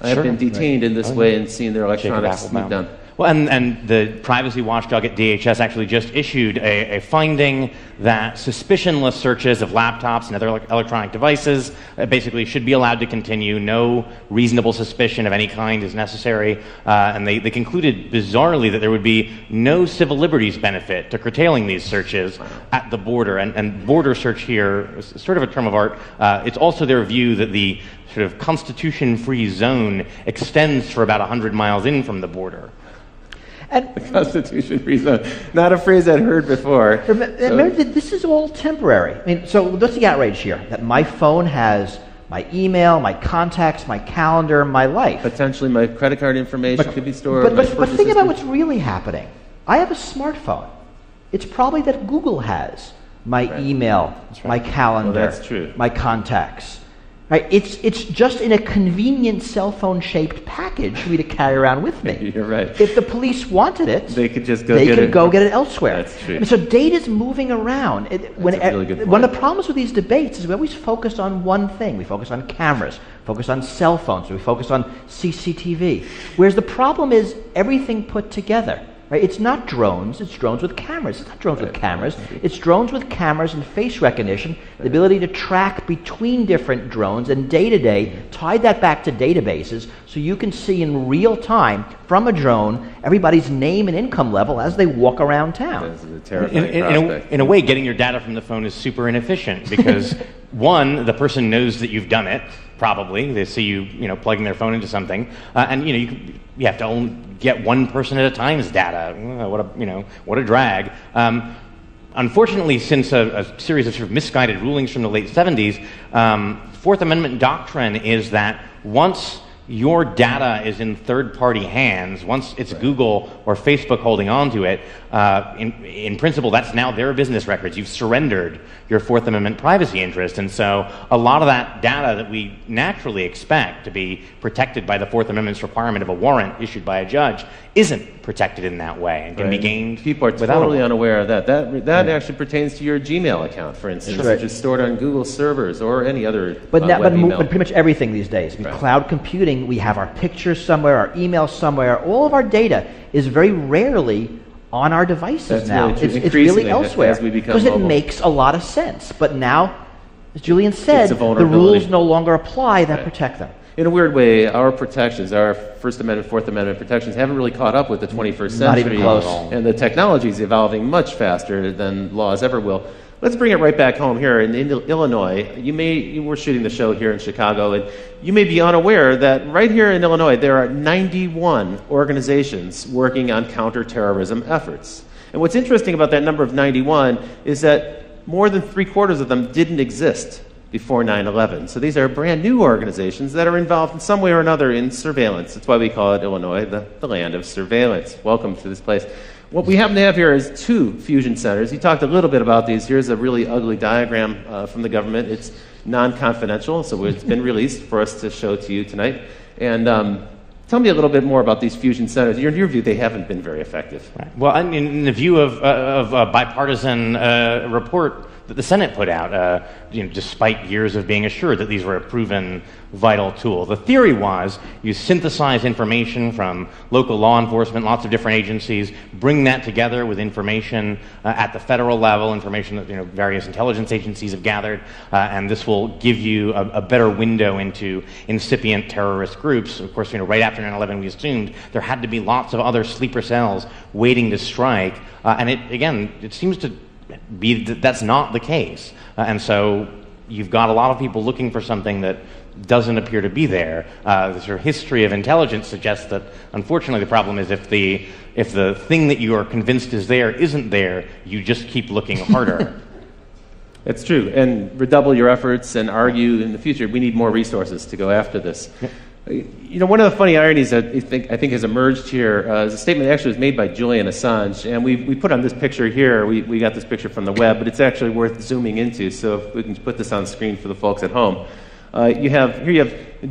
I've been detained in this way and seen their electronics moved down. Well, and the privacy watchdog at DHS actually just issued a finding that suspicionless searches of laptops and other electronic devices basically should be allowed to continue. No reasonable suspicion of any kind is necessary. And they concluded bizarrely that there would be no civil liberties benefit to curtailing these searches at the border. And border search here is sort of a term of art. It's also their view that the sort of constitution-free zone extends for about 100 miles in from the border. And the Constitution-free zone. Not a phrase I'd heard before. Remember, this is all temporary. I mean, so what's the outrage here? That my phone has my email, my contacts, my calendar, my life. Potentially my credit card information could be stored. But think about what's really happening. I have a smartphone. It's probably that Google has my email, my calendar, my contacts. Right? It's just in a convenient cell phone shaped package for me to carry around with me. You're right. If the police wanted it, they could just go get it elsewhere. That's true. I mean, so data's moving around. One of the problems with these debates is we always focus on one thing. We focus on cameras, focus on cell phones, we focus on CCTV. Whereas the problem is everything put together. Right? It's not drones, it's drones with cameras. It's not drones with cameras. It's drones with cameras and face recognition, the ability to track between different drones and day-to-day, tie that back to databases so you can see in real time from a drone everybody's name and income level as they walk around town. This is a terrifying prospect. In a way, getting your data from the phone is super inefficient because, one, the person knows that you've done it, probably. They see you plugging their phone into something, and you have to only get one person at a time's data. What a drag. Unfortunately, since a series of sort of misguided rulings from the late 70s, Fourth Amendment doctrine is that once your data is in third-party hands, once it's Google or Facebook holding on to it, in principle, that's now their business records. You've surrendered your Fourth Amendment privacy interest. And so a lot of that data that we naturally expect to be protected by the Fourth Amendment's requirement of a warrant issued by a judge isn't protected in that way and can be gained. People are totally unaware of that. That actually pertains to your Gmail account, for instance, which is stored on Google servers or any other but email. Pretty much everything these days. Cloud computing, we have our pictures somewhere, our emails somewhere. All of our data is very rarely on our devices That's now. really true. It's really Increasingly, elsewhere as we become because it mobile. makes a lot of sense. But now, as Julian said, It's a the vulnerability. rules no longer apply that protect them. In a weird way, our protections, our First Amendment, Fourth Amendment protections, haven't really caught up with the 21st century. Not even close. And the technology is evolving much faster than laws ever will. Let's bring it right back home here in Illinois. You were shooting the show here in Chicago, and you may be unaware that right here in Illinois there are 91 organizations working on counterterrorism efforts. And what's interesting about that number of 91 is that more than 3/4 of them didn't exist before 9/11. So these are brand new organizations that are involved in some way or another in surveillance. That's why we call it Illinois, the land of surveillance. Welcome to this place. What we happen to have here is 2 fusion centers. You talked a little bit about these. Here's a really ugly diagram from the government. It's non-confidential, so it's been released for us to show to you tonight. And tell me a little bit more about these fusion centers. In your view, they haven't been very effective. Right. Well, in the view of a bipartisan report that the Senate put out, despite years of being assured that these were a proven vital tool. The theory was you synthesize information from local law enforcement, lots of different agencies, bring that together with information at the federal level, information that various intelligence agencies have gathered, and this will give you a better window into incipient terrorist groups. Of course, right after 9/11, we assumed there had to be lots of other sleeper cells waiting to strike, and it seems to be that's not the case, and so you've got a lot of people looking for something that doesn't appear to be there. The sort of history of intelligence suggests that, unfortunately, the problem is if the thing that you are convinced is there isn't there, you just keep looking harder. It's true, and redouble your efforts and argue in the future. We need more resources to go after this. One of the funny ironies that I think has emerged here is a statement that actually was made by Julian Assange, and we put on this picture here. We got this picture from the web, but it's actually worth zooming into. So if we can put this on screen for the folks at home, you have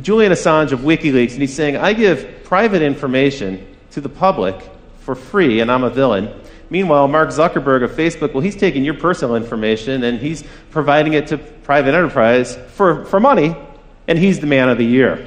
Julian Assange of WikiLeaks, and he's saying, "I give private information to the public for free, and I'm a villain." Meanwhile, Mark Zuckerberg of Facebook, well, he's taking your personal information and he's providing it to private enterprise for money, and he's the man of the year.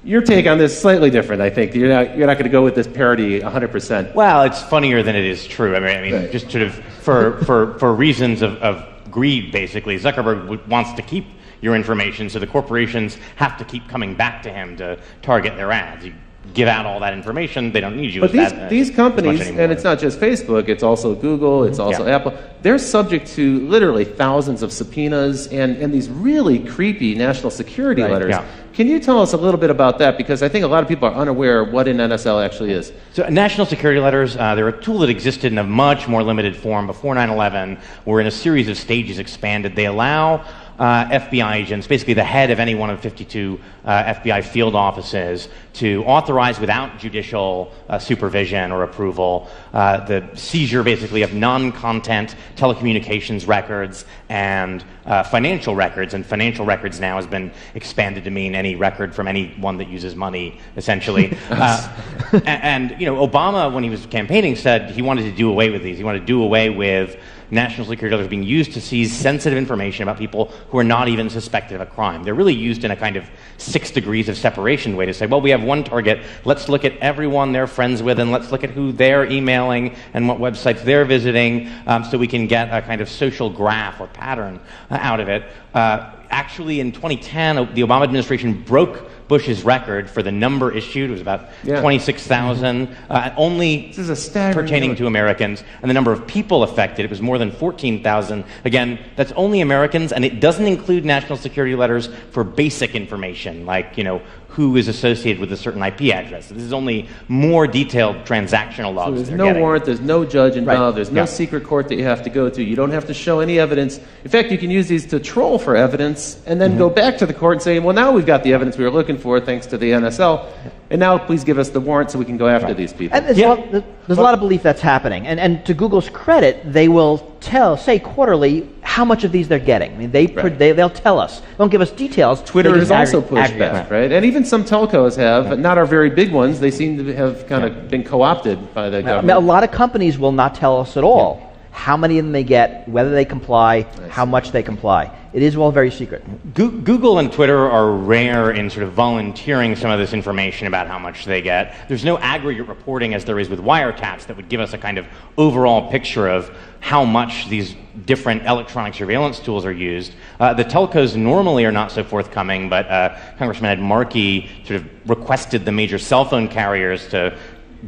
Your take on this is slightly different, I think. You're not going to go with this parody 100%. Well, it's funnier than it is true. I mean, right. Just sort of for reasons of greed, basically. Zuckerberg wants to keep your information, so the corporations have to keep coming back to him to target their ads. You give out all that information, they don't need you. But these companies, and it's not just Facebook, it's also Google, it's also Apple, they're subject to literally thousands of subpoenas and these really creepy national security letters. Yeah. Can you tell us a little bit about that? Because I think a lot of people are unaware of what an NSL actually is. So national security letters, they're a tool that existed in a much more limited form before 9/11, were in a series of stages expanded. They allow FBI agents, basically the head of any one of 52 FBI field offices, to authorize without judicial supervision or approval the seizure basically of non-content telecommunications records and financial records. And financial records now has been expanded to mean any record from anyone that uses money, essentially. And Obama, when he was campaigning, said he wanted to do away with these. He wanted to do away with national security letters being used to seize sensitive information about people who are not even suspected of a crime. They're really used in a kind of 6 degrees of separation way to say, well, we have one target, let's look at everyone they're friends with and let's look at who they're emailing and what websites they're visiting, so we can get a kind of social graph or pattern out of it. Actually, in 2010, the Obama administration broke Bush's record for the number issued. It was about 26,000, only this is a pertaining to Americans. And the number of people affected, it was more than 14,000. Again, that's only Americans, and it doesn't include national security letters for basic information, like, who is associated with a certain IP address. This is only more detailed transactional logs. So there's no warrant, there's no judge involved, there's no secret court that you have to go to. You don't have to show any evidence. In fact, you can use these to troll for evidence and then go back to the court and say, well, now we've got the evidence we were looking for thanks to the NSL, and now please give us the warrant so we can go after these people. And there's a lot of belief that's happening. And to Google's credit, they will say quarterly how much of these they're getting. I mean, they'll tell us. They don't give us details. Twitter has also pushed back, right? And even some telcos have, but not our very big ones. They seem to have kind of been co-opted by the government. A lot of companies will not tell us at all how many of them they get, whether they comply, how much they comply. It is all very secret. Google and Twitter are rare in sort of volunteering some of this information about how much they get. There's no aggregate reporting as there is with wiretaps that would give us a kind of overall picture of how much these different electronic surveillance tools are used. The telcos normally are not so forthcoming, but Congressman Ed Markey sort of requested the major cell phone carriers to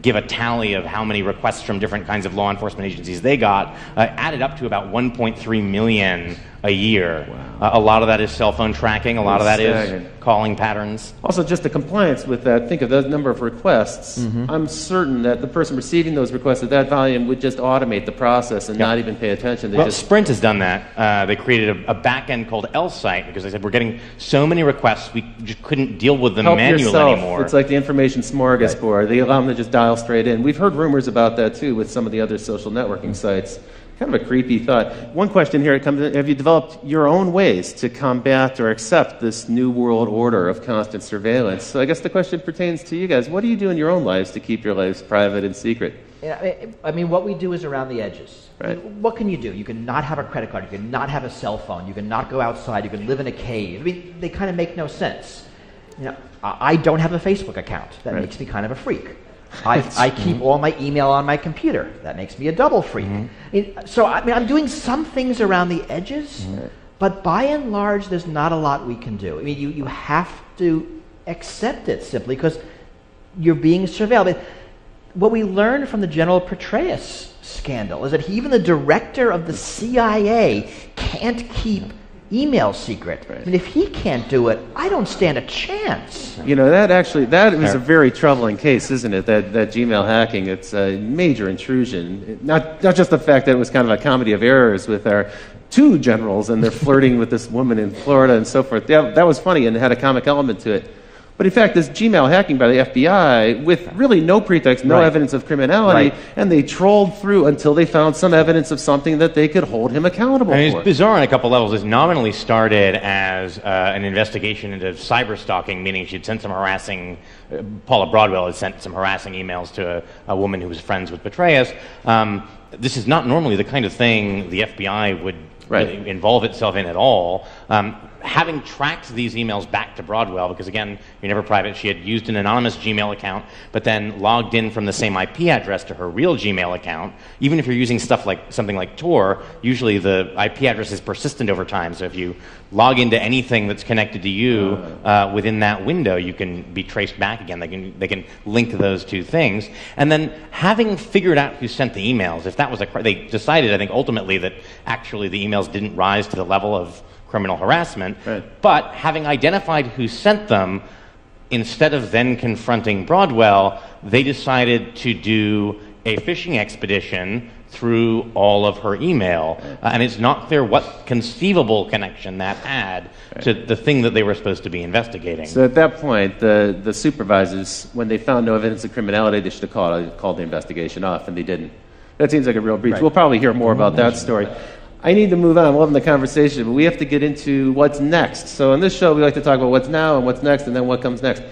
give a tally of how many requests from different kinds of law enforcement agencies they got, added up to about 1.3 million a year. Wow. A lot of that is cell phone tracking. A lot of that is calling patterns. Also, just the compliance with that, think of the number of requests. I'm certain that the person receiving those requests at that volume would just automate the process and not even pay attention. Well, Sprint has done that. They created a back-end called L-Site because they said, we're getting so many requests, we just couldn't deal with them manually anymore. It's like the information smorgasbord. They allow them to just dial straight in. We've heard rumors about that, too, with some of the other social networking sites. Kind of a creepy thought. One question here comes in, have you developed your own ways to combat or accept this new world order of constant surveillance? So I guess the question pertains to you guys. What do you do in your own lives to keep your lives private and secret? I mean, what we do is around the edges. Right. What can you do? You can not have a credit card. You can not have a cell phone. You can not go outside. You can live in a cave. I mean, they kind of make no sense. You know, I don't have a Facebook account. That makes me kind of a freak. I keep all my email on my computer. That makes me a double freak. So I mean, I'm doing some things around the edges, but by and large, there's not a lot we can do. I mean, you have to accept it simply because you're being surveilled. What we learned from the General Petraeus scandal is that even the director of the CIA can't keep email secret. I mean, if he can't do it, I don't stand a chance. You know, that is a very troubling case, isn't it? That Gmail hacking, it's a major intrusion. Not just the fact that it was kind of a comedy of errors with our two generals and they're flirting with this woman in Florida and so forth. That was funny and had a comic element to it. But in fact, this Gmail hacking by the FBI with really no pretext, no evidence of criminality, and they trolled through until they found some evidence of something that they could hold him accountable for. It's bizarre on a couple levels. It nominally started as an investigation into cyber stalking, meaning she'd sent some harassing, Paula Broadwell had sent some harassing emails to a woman who was friends with Petraeus. This is not normally the kind of thing the FBI would involve itself in at all. Having tracked these emails back to Broadwell, because again, you're never private, she had used an anonymous Gmail account, but then logged in from the same IP address to her real Gmail account. Even if you're using stuff like something like Tor, usually the IP address is persistent over time. So if you log into anything that's connected to you within that window, you can be traced back again. They can link those two things. And then having figured out who sent the emails, if that was they decided, I think, ultimately that actually the emails didn't rise to the level of criminal harassment, but having identified who sent them, instead of then confronting Broadwell, they decided to do a fishing expedition through all of her email. And it's not clear what conceivable connection that had to the thing that they were supposed to be investigating. So at that point, the supervisors, when they found no evidence of criminality, they should have called the investigation off, and they didn't. That seems like a real breach. We'll probably hear more about that story. I need to move on. I'm loving the conversation, but we have to get into what's next. So in this show, we like to talk about what's now and what's next, and then what comes next.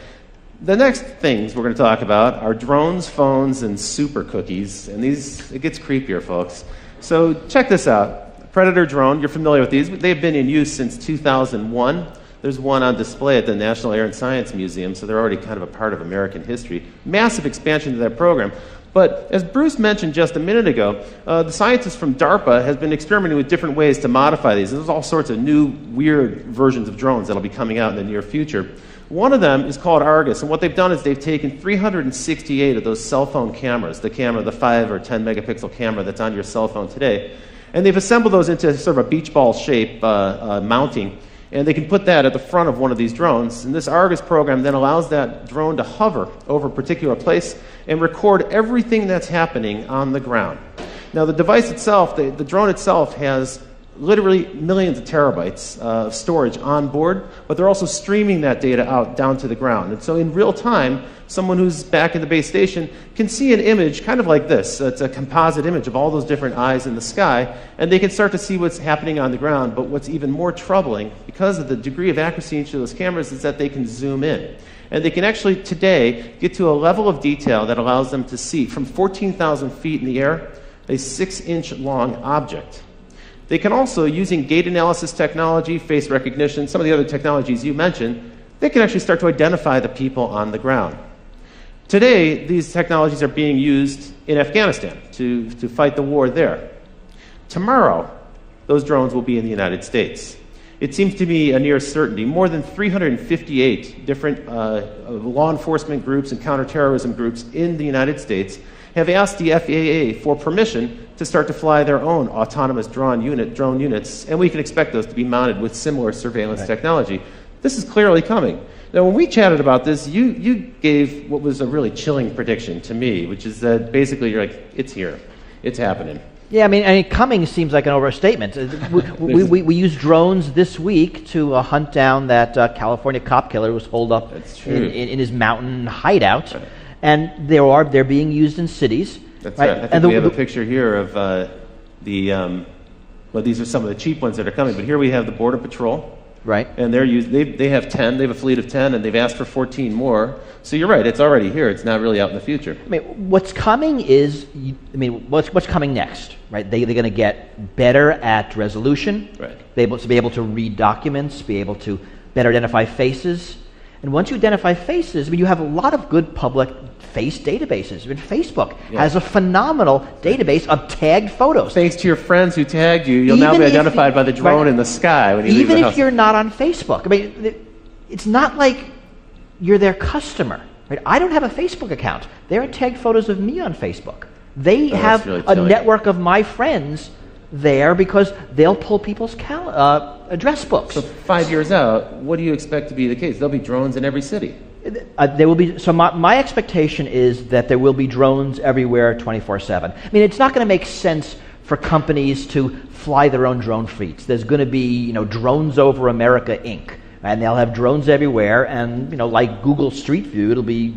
The next things we're going to talk about are drones, phones, and super cookies. And it gets creepier, folks. So check this out. Predator drone, you're familiar with these. They've been in use since 2001. There's one on display at the National Air and Science Museum, so they're already kind of a part of American history. Massive expansion to that program. But as Bruce mentioned just a minute ago, the scientists from DARPA have been experimenting with different ways to modify these. There's all sorts of new, weird versions of drones that'll be coming out in the near future. One of them is called Argus, and what they've done is they've taken 368 of those cell phone cameras, the 5 or 10 megapixel camera that's on your cell phone today, and they've assembled those into sort of a beach ball shape mounting. And they can put that at the front of one of these drones. And this Argus program then allows that drone to hover over a particular place and record everything that's happening on the ground. Now, the device itself, the drone itself, has literally millions of terabytes of storage on board, but they're also streaming that data out down to the ground. And so in real time, someone who's back in the base station can see an image kind of like this. It's a composite image of all those different eyes in the sky, and they can start to see what's happening on the ground. But what's even more troubling, because of the degree of accuracy in each of those cameras, is that they can zoom in. And they can actually, today, get to a level of detail that allows them to see from 14,000 feet in the air a 6-inch long object. They can also, using gait analysis technology, face recognition, some of the other technologies you mentioned, they can actually start to identify the people on the ground. Today, these technologies are being used in Afghanistan to fight the war there. Tomorrow, those drones will be in the United States. It seems to me a near certainty. More than 358 different law enforcement groups and counterterrorism groups in the United States have asked the FAA for permission to start to fly their own autonomous drone units, and we can expect those to be mounted with similar surveillance technology. This is clearly coming. Now, when we chatted about this, you gave what was a really chilling prediction to me, which is that basically you're like, it's here. It's happening. Yeah, I mean, coming seems like an overstatement. We used drones this week to hunt down that California cop killer who was holed up in his mountain hideout. Right. And they're being used in cities. That's right. I think we have a picture here of well, these are some of the cheap ones that are coming, but here we have the Border Patrol. Right. And they have 10, they have a fleet of 10, and they've asked for 14 more. So you're right, it's already here. It's not really out in the future. I mean, what's coming is, what's coming next, right? They're going to get better at resolution. Right. Be able to read documents, be able to better identify faces. And once you identify faces, you have a lot of good public face databases. I mean, Facebook has a phenomenal database of tagged photos. Thanks to your friends who tagged you, you'll now be identified by the drone in the sky when you leave the house. Even if you're not on Facebook. I mean, it's not like you're their customer. Right? I don't have a Facebook account. There are tagged photos of me on Facebook. They have really a network of my friends there because they'll pull people's address books. So 5 years out, what do you expect to be the case? There'll be drones in every city. There will be. So my expectation is that there will be drones everywhere 24/7. I mean, it's not going to make sense for companies to fly their own drone fleets. There's going to be, Drones Over America, Inc., and they'll have drones everywhere. And like Google Street View, it'll be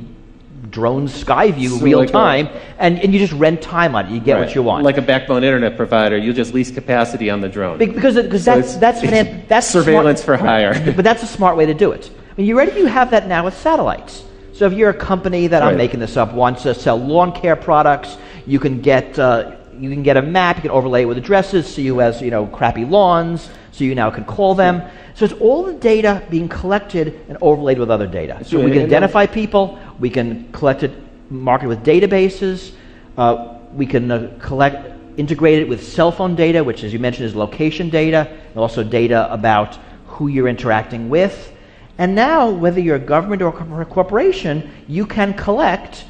drone sky view real time, and you just rent time on it. You get what you want. Like a backbone internet provider, you'll just lease capacity on the drone. Because that's surveillance for hire. But that's a smart way to do it. I mean, you have that now with satellites. So if you're a company that, I'm making this up, wants to sell lawn care products, you can get a map, you can overlay it with addresses, so you has crappy lawns, so you now can call them. So it's all the data being collected and overlaid with other data. So we can identify people, we can collect it, mark it with databases, we can integrate it with cell phone data, which, as you mentioned, is location data, and also data about who you're interacting with. And now, whether you're a government or a corporation, you can collect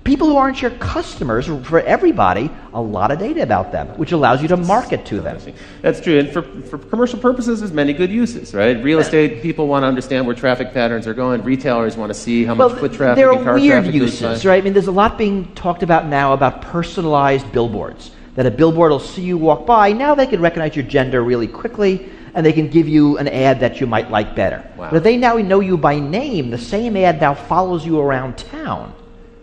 people who aren't your customers, for everybody, a lot of data about them, which allows you to market to them. That's true. And for commercial purposes, there's many good uses, right? Real estate people want to understand where traffic patterns are going. Retailers want to see how much foot traffic and car traffic. There are weird uses, right? I mean, there's a lot being talked about now about personalized billboards, that a billboard will see you walk by. Now they can recognize your gender really quickly, and they can give you an ad that you might like better. Wow. But if they now know you by name, the same ad now follows you around town.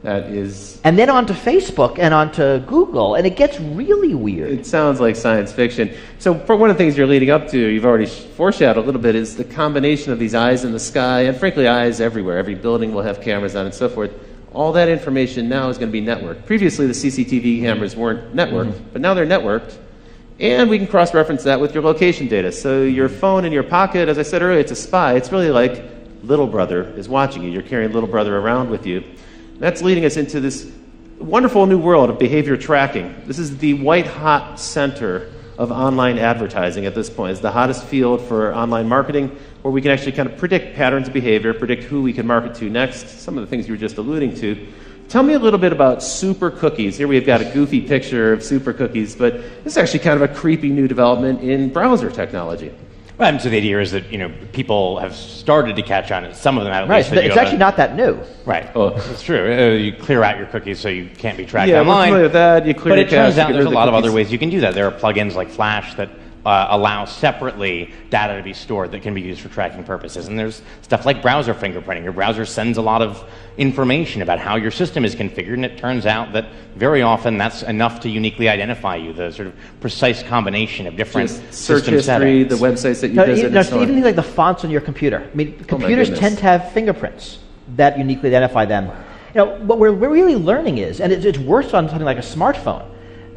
That is... And then onto Facebook and onto Google, and it gets really weird. It sounds like science fiction. So for one of the things you're leading up to, you've already foreshadowed a little bit, is the combination of these eyes in the sky, and frankly eyes everywhere. Every building will have cameras on it and so forth. All that information now is going to be networked. Previously, the CCTV cameras weren't networked, but now they're networked. And we can cross-reference that with your location data. So your phone in your pocket, as I said earlier, it's a spy. It's really like little brother is watching you. You're carrying little brother around with you. That's leading us into this wonderful new world of behavior tracking. This is the white-hot center of online advertising at this point. It's the hottest field for online marketing, where we can actually kind of predict patterns of behavior, predict who we can market to next, some of the things you were just alluding to. Tell me a little bit about super cookies. Here we've got a goofy picture of super cookies, but this is actually kind of a creepy new development in browser technology. Well, so the idea is that people have started to catch on. Some of them at least. Right, it's actually not that new. Right. Oh, it's true. You clear out your cookies so you can't be tracked online. Yeah, we're familiar with that. You clear but your it turns out there's a lot of other ways you can do that. There are plugins like Flash that allow separately data to be stored that can be used for tracking purposes. And there's stuff like browser fingerprinting. Your browser sends a lot of information about how your system is configured, and it turns out that very often that's enough to uniquely identify you, the sort of precise combination of different search system history, settings. the websites that you visit. Even things like the fonts on your computer. I mean, computers tend to have fingerprints that uniquely identify them. What we're really learning is, and it's worse on something like a smartphone,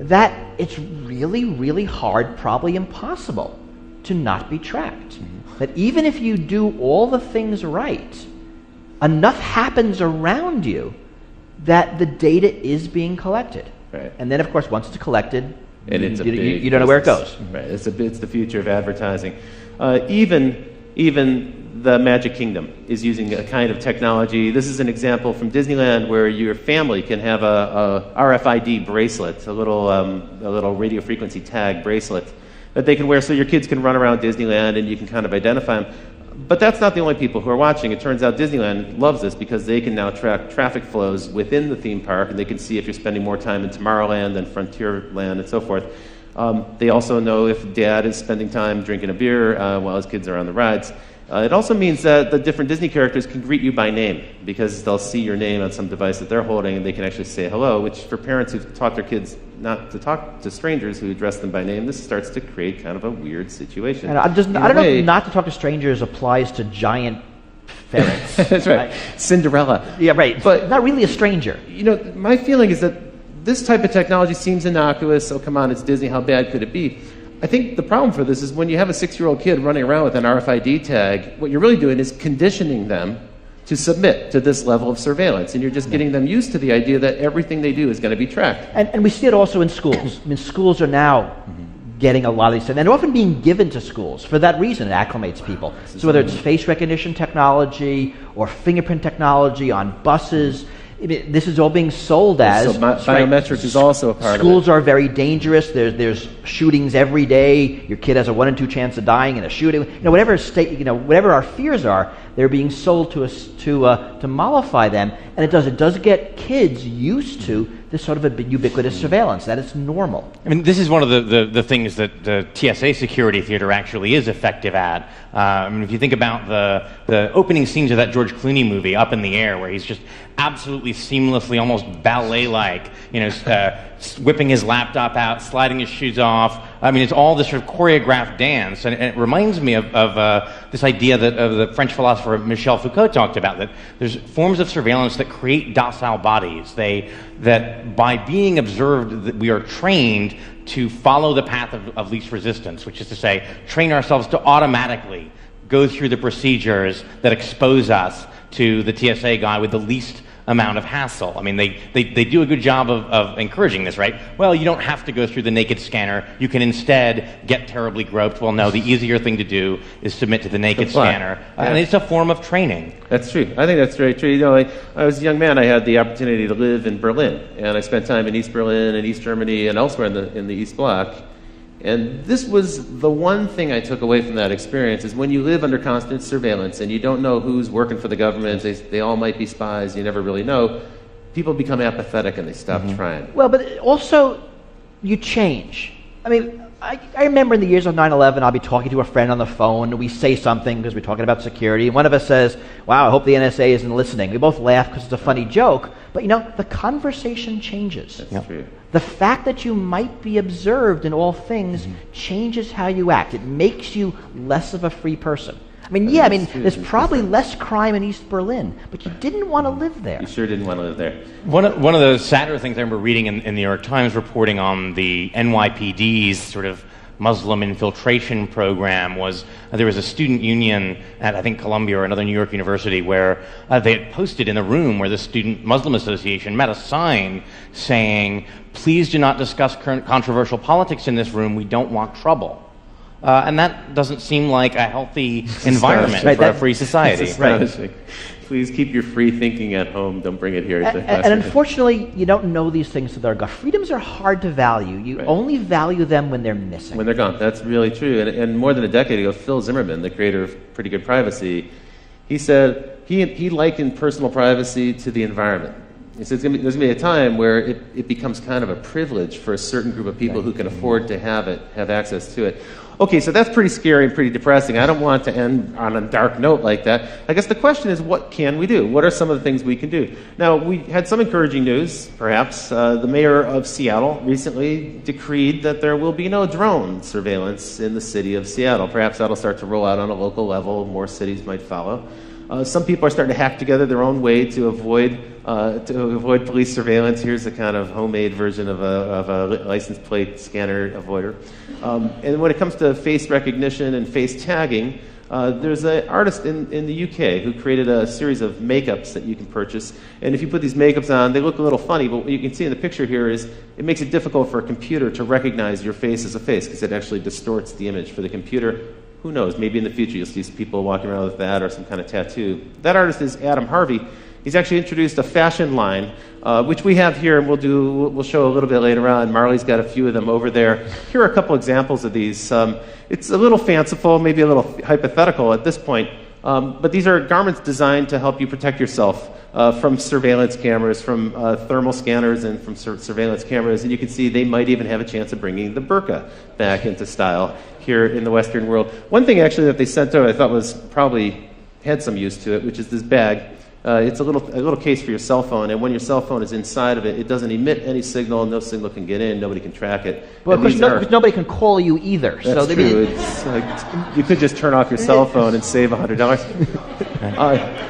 that it's really, really hard, probably impossible, to not be tracked. That even if you do all the things right, enough happens around you that the data is being collected. Right. And then, of course, once it's collected, and it's you don't know where it goes. Right. It's the future of advertising. Even the Magic Kingdom is using a kind of technology. This is an example from Disneyland where your family can have a RFID bracelet, a little radio frequency tag bracelet that they can wear so your kids can run around Disneyland and you can kind of identify them. But that's not the only people who are watching. It turns out Disneyland loves this because they can now track traffic flows within the theme park, and they can see if you're spending more time in Tomorrowland than Frontierland and so forth. They also know if dad is spending time drinking a beer while his kids are on the rides. It also means that the different Disney characters can greet you by name because they'll see your name on some device that they're holding and they can actually say hello, which for parents who've taught their kids not to talk to strangers who address them by name, this starts to create kind of a weird situation. And I don't know if not to talk to strangers applies to giant ferrets. That's right. Cinderella. Yeah, right. But not really a stranger. You know, my feeling is that this type of technology seems innocuous. Oh, come on, it's Disney. How bad could it be? I think the problem for this is when you have a 6-year-old kid running around with an RFID tag, what you're really doing is conditioning them to submit to this level of surveillance. And you're just getting them used to the idea that everything they do is going to be tracked. And we see it also in schools. I mean, schools are now getting a lot of these things, and they're often being given to schools. For that reason, it acclimates people. So whether it's face recognition technology or fingerprint technology on buses, this is all being sold as... So biometrics is also a part of it. Schools are very dangerous. There's shootings every day. Your kid has a 1 in 2 chance of dying in a shooting. Whatever our fears are, they're being sold to us to mollify them. And it does get kids used to this sort of a ubiquitous surveillance. That is normal. I mean, this is one of the things that the TSA security theater actually is effective at. I mean, if you think about the opening scenes of that George Clooney movie, Up in the Air, where he's just absolutely seamlessly, almost ballet-like, whipping his laptop out, sliding his shoes off. I mean, it's all this sort of choreographed dance, and it reminds me of this idea that of the French philosopher Michel Foucault talked about, that there's forms of surveillance that create docile bodies. That by being observed, that we are trained to follow the path of least resistance, which is to say, train ourselves to automatically go through the procedures that expose us to the TSA guy with the least amount of hassle. I mean, they do a good job of encouraging this, right? Well, you don't have to go through the naked scanner. You can instead get terribly groped. Well, no, the easier thing to do is submit to the naked scanner. Yeah. And it's a form of training. That's true. I think that's very true. You know, I was a young man. I had the opportunity to live in Berlin, and I spent time in East Berlin and East Germany and elsewhere in the East Bloc. And this was the one thing I took away from that experience, is when you live under constant surveillance and you don't know who's working for the government, they all might be spies, you never really know, people become apathetic and they stop trying. Well, but also, you change. I mean, I remember in the years of 9/11, I'll be talking to a friend on the phone, and we say something because we're talking about security, and one of us says, wow, I hope the NSA isn't listening. We both laugh because it's a funny joke, but the conversation changes. That's true. The fact that you might be observed in all things changes how you act. It makes you less of a free person. I mean, there's probably less crime in East Berlin, but you didn't want to live there. You sure didn't want to live there. One of the sadder things I remember reading in the New York Times reporting on the NYPD's sort of Muslim infiltration program was there was a student union at, I think, Columbia or another New York university where they had posted in the room where the Student Muslim Association met a sign saying, please do not discuss current controversial politics in this room. We don't want trouble. And that doesn't seem like a healthy environment for a free society. Right. Please keep your free thinking at home. Don't bring it here. And unfortunately, you don't know these things till they're gone. Freedoms are hard to value. You only value them when they're missing. When they're gone. That's really true. And more than a decade ago, Phil Zimmerman, the creator of Pretty Good Privacy, he said he likened personal privacy to the environment. He says there's going to be a time where it becomes kind of a privilege for a certain group of people who can afford to have access to it. Okay, so that's pretty scary and pretty depressing. I don't want to end on a dark note like that. I guess the question is, what can we do? What are some of the things we can do? Now, we had some encouraging news, perhaps. The mayor of Seattle recently decreed that there will be no drone surveillance in the city of Seattle. Perhaps that'll start to roll out on a local level. More cities might follow. Some people are starting to hack together their own way to avoid police surveillance. Here's a kind of homemade version of a license plate scanner avoider. And when it comes to face recognition and face tagging, there's an artist in the UK who created a series of makeups that you can purchase. And if you put these makeups on, they look a little funny, but what you can see in the picture here is it makes it difficult for a computer to recognize your face as a face because it actually distorts the image for the computer. Who knows, maybe in the future you'll see people walking around with that or some kind of tattoo. That artist is Adam Harvey. He's actually introduced a fashion line, which we have here, and we'll show a little bit later on. Marley's got a few of them over there. Here are a couple examples of these. It's a little fanciful, maybe a little hypothetical at this point, but these are garments designed to help you protect yourself from surveillance cameras, from thermal scanners, and from surveillance cameras. And you can see they might even have a chance of bringing the burqa back into style here in the Western world. One thing actually that they sent out I thought was probably had some use to it, which is this bag. It's a little case for your cell phone, and when your cell phone is inside of it, it doesn't emit any signal. No signal can get in. Nobody can track it. Well, of course, nobody can call you either. That's so true. It's like, you could just turn off your cell phone and save $100.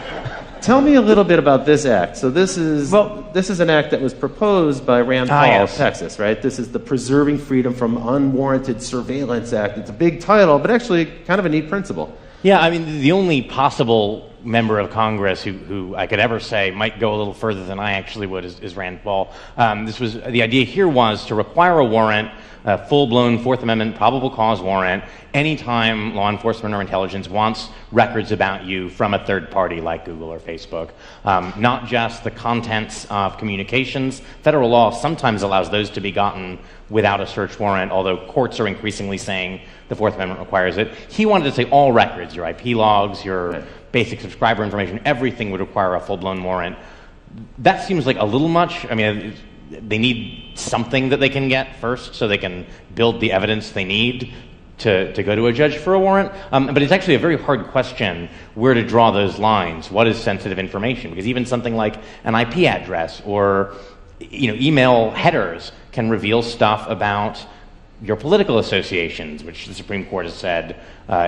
Tell me a little bit about this act. So this is an act that was proposed by Rand Paul of Texas, right? This is the Preserving Freedom from Unwarranted Surveillance Act. It's a big title, but actually kind of a neat principle. Yeah, I mean, the only possible member of Congress who I could ever say might go a little further than I actually would is Rand Paul. The idea here was to require a warrant, a full-blown Fourth Amendment probable cause warrant, anytime law enforcement or intelligence wants records about you from a third party like Google or Facebook. Not just the contents of communications. Federal law sometimes allows those to be gotten without a search warrant, although courts are increasingly saying the Fourth Amendment requires it. He wanted to say all records, your IP logs, your basic subscriber information, everything would require a full-blown warrant. That seems like a little much. I mean, they need something that they can get first so they can build the evidence they need to go to a judge for a warrant. But it's actually a very hard question where to draw those lines. What is sensitive information? Because even something like an IP address or email headers can reveal stuff about your political associations, which the Supreme Court has said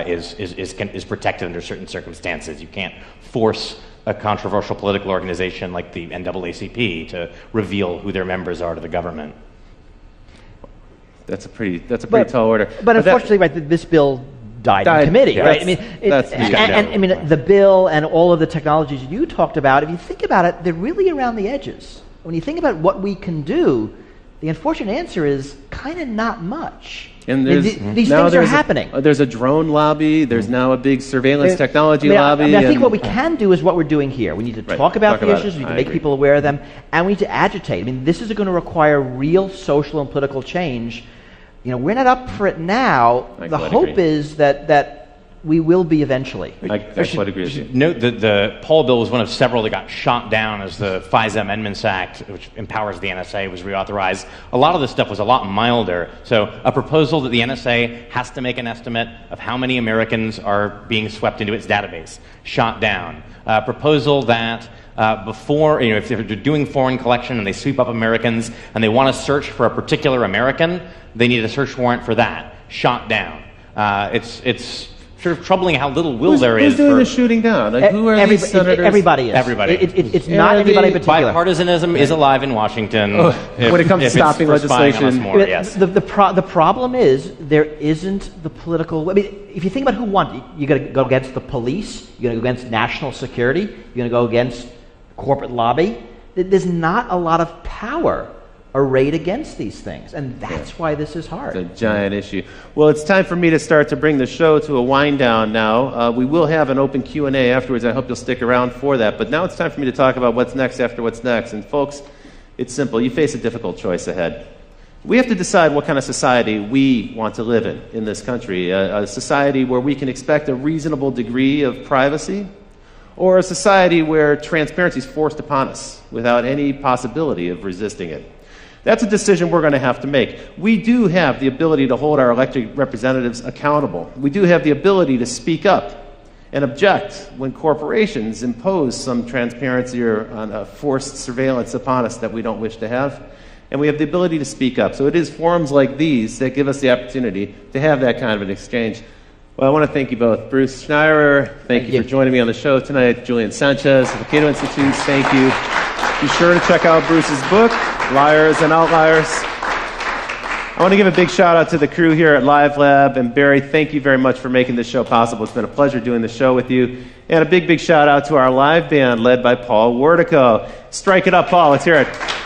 is protected under certain circumstances. You can't force a controversial political organization like the NAACP to reveal who their members are to the government. That's a pretty tall order. But unfortunately, right, this bill died in committee, right? I mean, the bill and all of the technologies you talked about, if you think about it, they're really around the edges. When you think about what we can do, the unfortunate answer is kind of not much. And these things are happening. There's a drone lobby. There's now a big surveillance technology lobby. I think what we can do is what we're doing here. We need to talk about the issues. We need to make people aware of them, and we need to agitate. I mean, this is going to require real social and political change. We're not up for it now. The hope is that we will be eventually. I quite agree with you. Note that the Paul bill was one of several that got shot down as the FISA Amendments Act, which empowers the NSA, was reauthorized. A lot of this stuff was a lot milder. So a proposal that the NSA has to make an estimate of how many Americans are being swept into its database, shot down. A proposal that before, if they're doing foreign collection and they sweep up Americans and they want to search for a particular American, they need a search warrant for that, shot down. It's sort of troubling how little will there is. Who's doing the shooting down? Like, who are these senators? Everybody is. Everybody. It's not anybody particular. Bipartisanism is alive in Washington. When it comes to stopping legislation. The problem is there isn't the political. I mean, if you think about who won, you're going to go against the police. You're going to go against national security. You're going to go against corporate lobby. There's not a lot of power arrayed against these things, and that's why this is hard. It's a giant issue. Well, it's time for me to start to bring the show to a wind down now. We will have an open Q&A afterwards. I hope you'll stick around for that. But now it's time for me to talk about what's next after what's next. And folks, it's simple. You face a difficult choice ahead. We have to decide what kind of society we want to live in this country. A society where we can expect a reasonable degree of privacy, or a society where transparency is forced upon us without any possibility of resisting it. That's a decision we're going to have to make. We do have the ability to hold our elected representatives accountable. We do have the ability to speak up and object when corporations impose some transparency or forced surveillance upon us that we don't wish to have. And we have the ability to speak up. So it is forums like these that give us the opportunity to have that kind of an exchange. Well, I want to thank you both. Bruce Schneier, thank you for joining me on the show tonight. Julian Sanchez of the Cato Institute, thank you. Be sure to check out Bruce's book, Liars and Outliers. I want to give a big shout out to the crew here at Live Lab. And Barry, thank you very much for making this show possible. It's been a pleasure doing the show with you. And a big shout out to our live band led by Paul Wardico. Strike it up, Paul. Let's hear it.